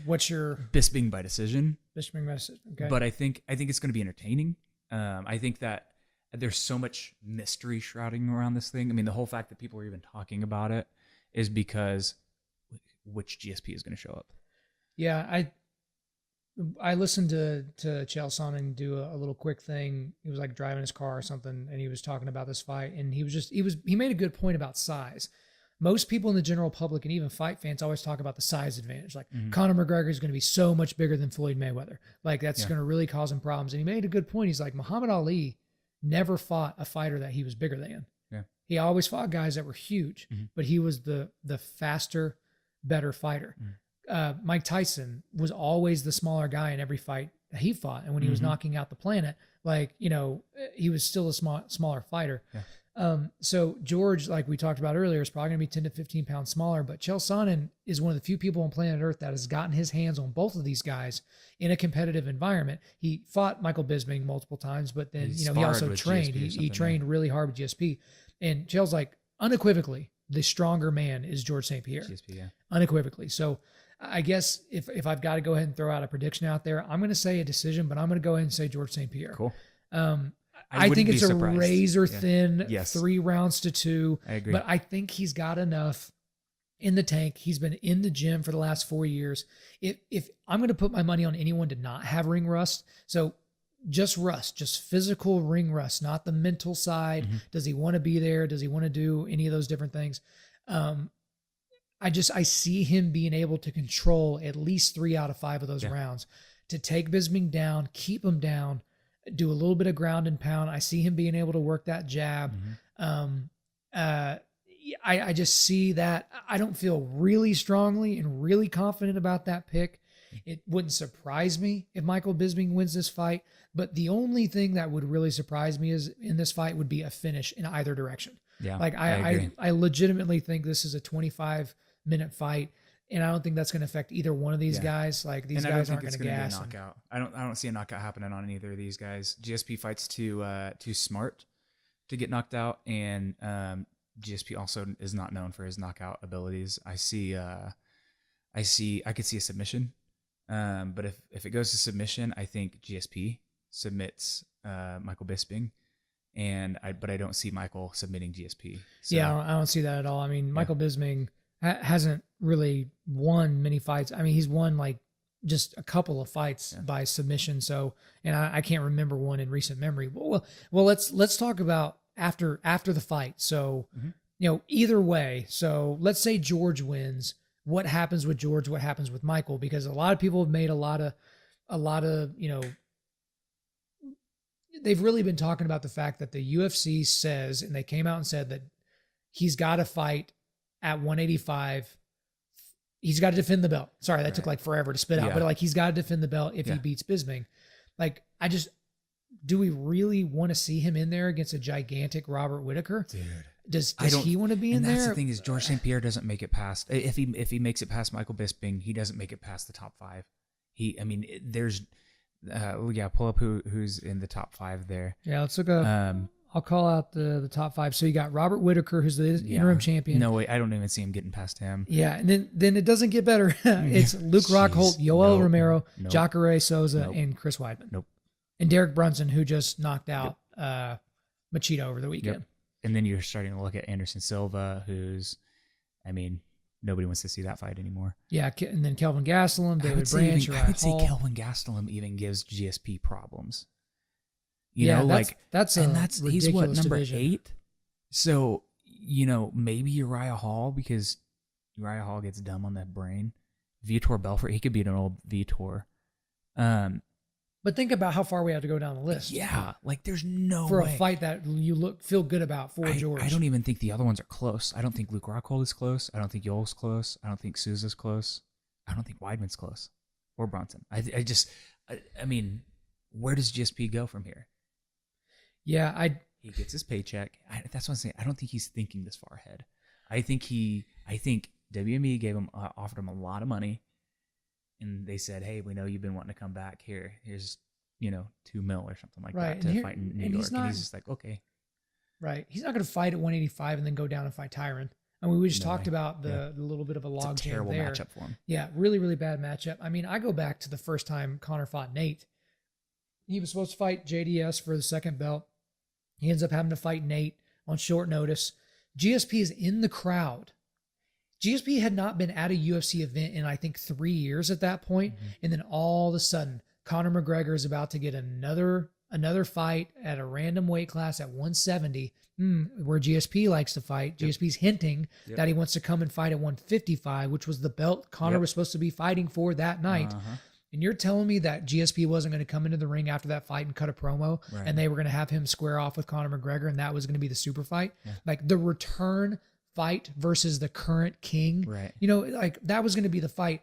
what's your Bisping by decision? Bisping by decision. Okay. But I think it's going to be entertaining. I think that there's so much mystery shrouding around this thing. I mean, the whole fact that people are even talking about it is because which GSP is going to show up. Yeah, I listened to Chael Sonnen do a little quick thing. He was like driving his car or something, and he was talking about this fight, and he made a good point about size. Most people in the general public and even fight fans always talk about the size advantage. Like Conor McGregor is going to be so much bigger than Floyd Mayweather. Like that's going to really cause him problems. And he made a good point. He's like, Muhammad Ali never fought a fighter that he was bigger than. Yeah. He always fought guys that were huge, but he was the faster, better fighter. Mike Tyson was always the smaller guy in every fight that he fought. And when he was knocking out the planet, he was still a smaller fighter. Yeah. So George, like we talked about earlier, is probably going to be 10 to 15 pounds smaller, but Chael Sonnen is one of the few people on planet Earth that has gotten his hands on both of these guys in a competitive environment. He fought Michael Bisping multiple times, but then, he also trained. He trained really hard with GSP. And Chael's like, unequivocally, the stronger man is George St. Pierre. GSP, yeah. Unequivocally. So I guess if I've got to go ahead and throw out a prediction out there, I'm going to say a decision, but I'm going to go ahead and say George St. Pierre. Cool. I think it's a razor thin 3 rounds to 2. I agree. But I think he's got enough in the tank. He's been in the gym for the last 4 years. If I'm going to put my money on anyone to not have ring rust, so just rust, just physical ring rust, not the mental side. Does he want to be there? Does he want to do any of those different things? I see him being able to control at least 3 out of 5 of those rounds to take Bisping down, keep him down, do a little bit of ground and pound. I see him being able to work that jab. I just see that. I don't feel really strongly and really confident about that pick. It wouldn't surprise me if Michael Bisping wins this fight, but the only thing that would really surprise me is in this fight would be a finish in either direction. Yeah, Like I agree. I legitimately think this is a 25-minute fight, and I don't think that's going to affect either one of these guys. Like these guys aren't going to gas. Be a knockout. I don't see a knockout happening on either of these guys. GSP fights too smart to get knocked out, and GSP also is not known for his knockout abilities. I could see a submission, but if it goes to submission, I think GSP submits Michael Bisping. But I don't see Michael submitting GSP. So. Yeah, I don't see that at all. I mean, Michael Bisping hasn't really won many fights. I mean, he's won like just a couple of fights by submission. So, and I can't remember one in recent memory. Well, let's talk about after the fight. So, either way. So let's say George wins. What happens with George? What happens with Michael? Because a lot of people have made a lot of they've really been talking about the fact that the UFC says, and they came out and said that he's got to fight at 185. He's got to defend the belt. Sorry, that took like forever to spit out, but like he's got to defend the belt if he beats Bisping. Like, do we really want to see him in there against a gigantic Robert Whittaker? Dude. Does he want to be in there? And that's the thing is George St. Pierre doesn't make it past. If he makes it past Michael Bisping, he doesn't make it past the top 5. There's pull up who's in the top 5 there. Yeah, let's look up. I'll call out the top 5. So you got Robert Whittaker, who's the interim champion. No way, I don't even see him getting past him. Yeah, and then it doesn't get better. It's Luke Rockhold, Yoel Romero, Jacare Souza, and Chris Weidman. Nope. And Derek Brunson, who just knocked out Machida over the weekend. Yep. And then you're starting to look at Anderson Silva, nobody wants to see that fight anymore. Yeah, and then Kelvin Gastelum, David Branch, I would say Kelvin Gastelum even gives GSP problems. He's what, number division. 8? So, maybe Uriah Hall, because Uriah Hall gets dumb on that brain. Vitor Belfort, he could be an old Vitor. But think about how far we have to go down the list. Yeah, like there's no for way. A fight that you feel good about for George. I don't even think the other ones are close. I don't think Luke Rockhold is close. I don't think Yoel's close. I don't think Souza's close. I don't think Weidman's close, or Bronson. I mean, where does GSP go from here? Yeah, he gets his paycheck. That's what I'm saying. I don't think he's thinking this far ahead. I think WME offered him a lot of money. And they said, "Hey, we know you've been wanting to come back. Here's $2 million or something like that to fight in New York." And he's just like, "Okay." Right. He's not going to fight at 185 and then go down and fight Tyron. I mean, we just talked about the little bit of a log jam there. Terrible matchup for him. Yeah, really, really bad matchup. I mean, I go back to the first time Conor fought Nate. He was supposed to fight JDS for the second belt. He ends up having to fight Nate on short notice. GSP is in the crowd. GSP had not been at a UFC event in, I think, 3 years at that point. Mm-hmm. And then all of a sudden, Conor McGregor is about to get another fight at a random weight class at 170, where GSP likes to fight. Yep. GSP's hinting that he wants to come and fight at 155, which was the belt Conor was supposed to be fighting for that night. Uh-huh. And you're telling me that GSP wasn't going to come into the ring after that fight and cut a promo, and they were going to have him square off with Conor McGregor, and that was going to be the super fight? Yeah. Like the return fight versus the current king. Right. Like that was going to be the fight.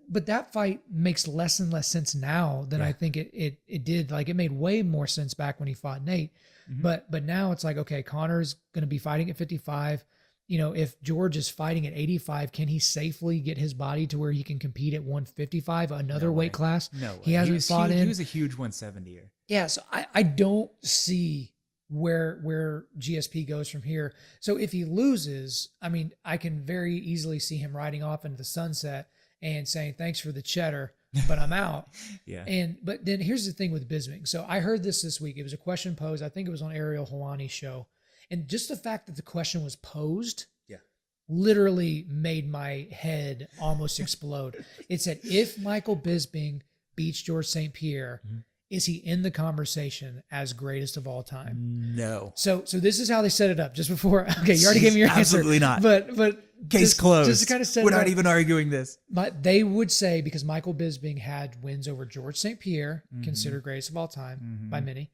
But that fight makes less and less sense now than I think it did. Like it made way more sense back when he fought Nate. Mm-hmm. But now it's like, okay, Conor's going to be fighting at 55. If George is fighting at 85, can he safely get his body to where he can compete at 155, another weight class? No way. He hasn't fought in. He was a huge 170er. Yeah, so I don't see where GSP goes from here. So if he loses, I mean, I can very easily see him riding off into the sunset and saying, "Thanks for the cheddar, but I'm out." But then here's the thing with Bisping. So I heard this week. It was a question posed. I think it was on Ariel Helwani's show. And just the fact that the question was posed literally made my head almost explode. It said, if Michael Bisping beats George St. Pierre, is he in the conversation as greatest of all time? No. So this is how they set it up just before. Okay, you already gave me your answer. Absolutely not. But case closed. Just to kind of set We're not even arguing this. But they would say, because Michael Bisping had wins over George St. Pierre, considered greatest of all time by many.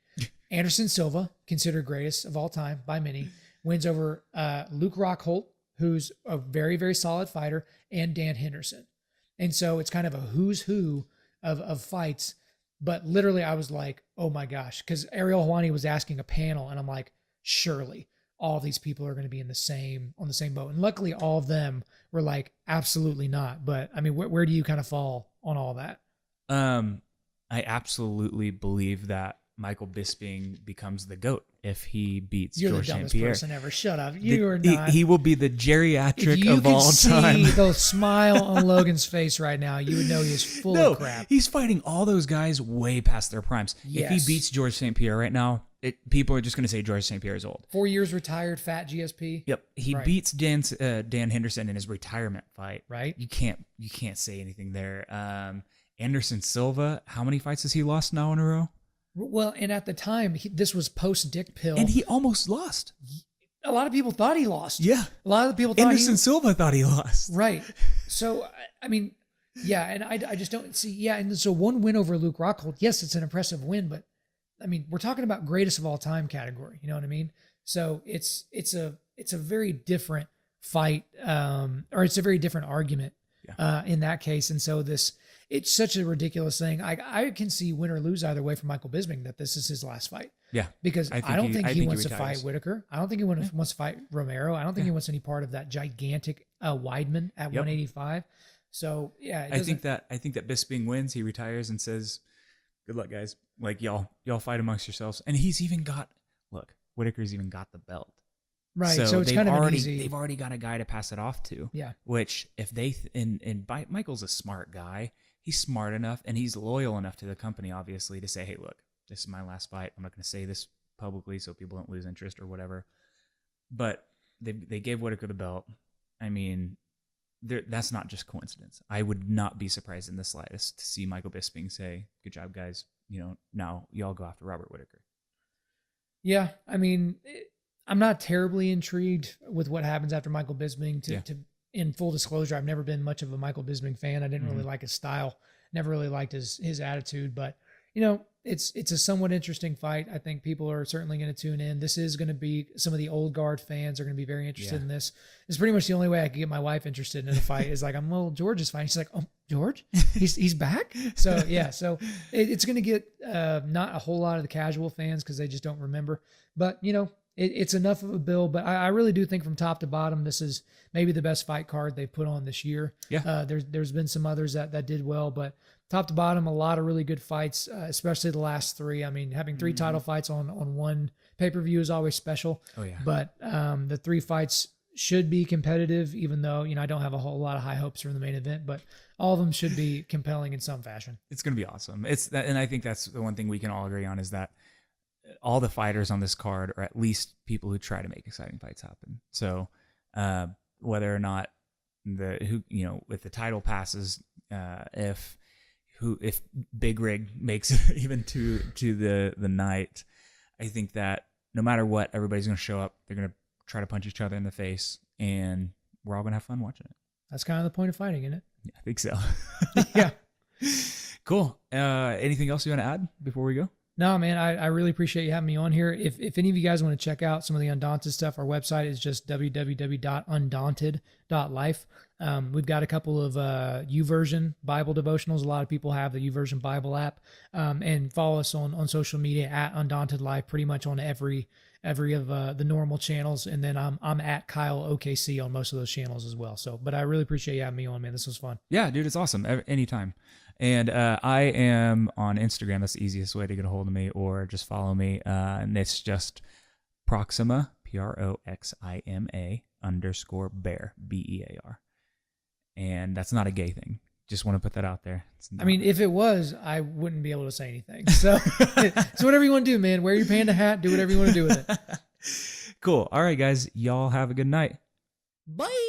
Anderson Silva, considered greatest of all time by many. Wins over Luke Rockhold, who's a very, very solid fighter, and Dan Henderson. And so it's kind of a who's who of fights. But literally I was like, oh my gosh, because Ariel Helwani was asking a panel, and I'm like, surely all these people are going to be on the same boat. And luckily all of them were like, absolutely not. But I mean, where do you kind of fall on all that? I absolutely believe that Michael Bisping becomes the GOAT if he beats You're George the dumbest St. Pierre. person ever. Shut up. You are not. He will be the geriatric if you of all time. See the smile on Logan's face right now, you would know he is full of crap. He's fighting all those guys way past their primes. Yes. If he beats George St. Pierre right now, people are just going to say George St. Pierre is old. 4 years retired, fat GSP. Yep, he beats Dan Henderson in his retirement fight. Right, you can't say anything there. Anderson Silva, how many fights has he lost now in a row? Well, and at the time, this was post Dick Pill, and he almost lost. A lot of people thought he lost. Yeah, a lot of people thought Anderson Silva thought he lost. Right. So I mean, yeah, and I just don't see. Yeah, and so one win over Luke Rockhold. Yes, it's an impressive win, but I mean, we're talking about greatest of all time category. You know what I mean? So it's a very different fight, or it's a very different argument in that case. And so it's such a ridiculous thing. I can see win or lose either way for Michael Bisping that this is his last fight. Yeah. Because I don't think he wants to fight Whitaker. I don't think he wants to fight Romero. I don't think he wants any part of that gigantic Weidman at 185. So yeah, I think that Bisping wins. He retires and says, "Good luck, guys. Like y'all fight amongst yourselves." And he's even got Whitaker's even got the belt. Right, so it's kind of they've already got a guy to pass it off to. Yeah. Which if they Michael's a smart guy. He's smart enough and he's loyal enough to the company, obviously, to say, "Hey, look, this is my last fight. I'm not going to say this publicly so people don't lose interest or whatever." But they gave Whitaker the belt. I mean, that's not just coincidence. I would not be surprised in the slightest to see Michael Bisping say, "Good job, guys. Now y'all go after Robert Whitaker." Yeah, I mean, I'm not terribly intrigued with what happens after Michael Bisping. To in full disclosure, I've never been much of a Michael Bisping fan. I didn't really like his style. Never really liked his attitude. But it's a somewhat interesting fight. I think people are certainly going to tune in. This is going to be some of the old guard fans are going to be very interested in this. It's pretty much the only way I could get my wife interested in a fight is like, George's fighting. She's like, "Oh, George, he's back." So yeah, so it's going to get not a whole lot of the casual fans because they just don't remember. But it's enough of a bill. But I really do think from top to bottom, this is maybe the best fight card they put on this year. Yeah. There's been some others that did well, but top to bottom, a lot of really good fights, especially the last three. I mean, having three title fights on one pay-per-view is always special. Oh yeah. But the three fights should be competitive, even though, I don't have a whole lot of high hopes for the main event, but all of them should be compelling in some fashion. It's going to be awesome. And I think that's the one thing we can all agree on is that all the fighters on this card are at least people who try to make exciting fights happen. So whether or not if the title passes, if Big Rig makes it even to the night, I think that no matter what, everybody's going to show up. They're going to try to punch each other in the face, and we're all going to have fun watching it. That's kind of the point of fighting, isn't it? Yeah, I think so. Yeah. Cool. Anything else you want to add before we go? No, man, I really appreciate you having me on here. If any of you guys want to check out some of the Undaunted stuff, our website is just www.undaunted.life. We've got a couple of YouVersion Bible devotionals. A lot of people have the YouVersion Bible app, and follow us on social media at Undaunted Life, pretty much on every of the normal channels. And then I'm at Kyle OKC on most of those channels as well. So, but I really appreciate you having me on, man. This was fun. Yeah, dude, it's awesome. Anytime. And I am on Instagram. That's the easiest way to get a hold of me, or just follow me. And it's just Proxima, PROXIMA _bear, BEAR. And that's not a gay thing. Just want to put that out there. I mean, if it was, I wouldn't be able to say anything. So whatever you want to do, man. Wear your panda hat. Do whatever you want to do with it. Cool. All right, guys. Y'all have a good night. Bye.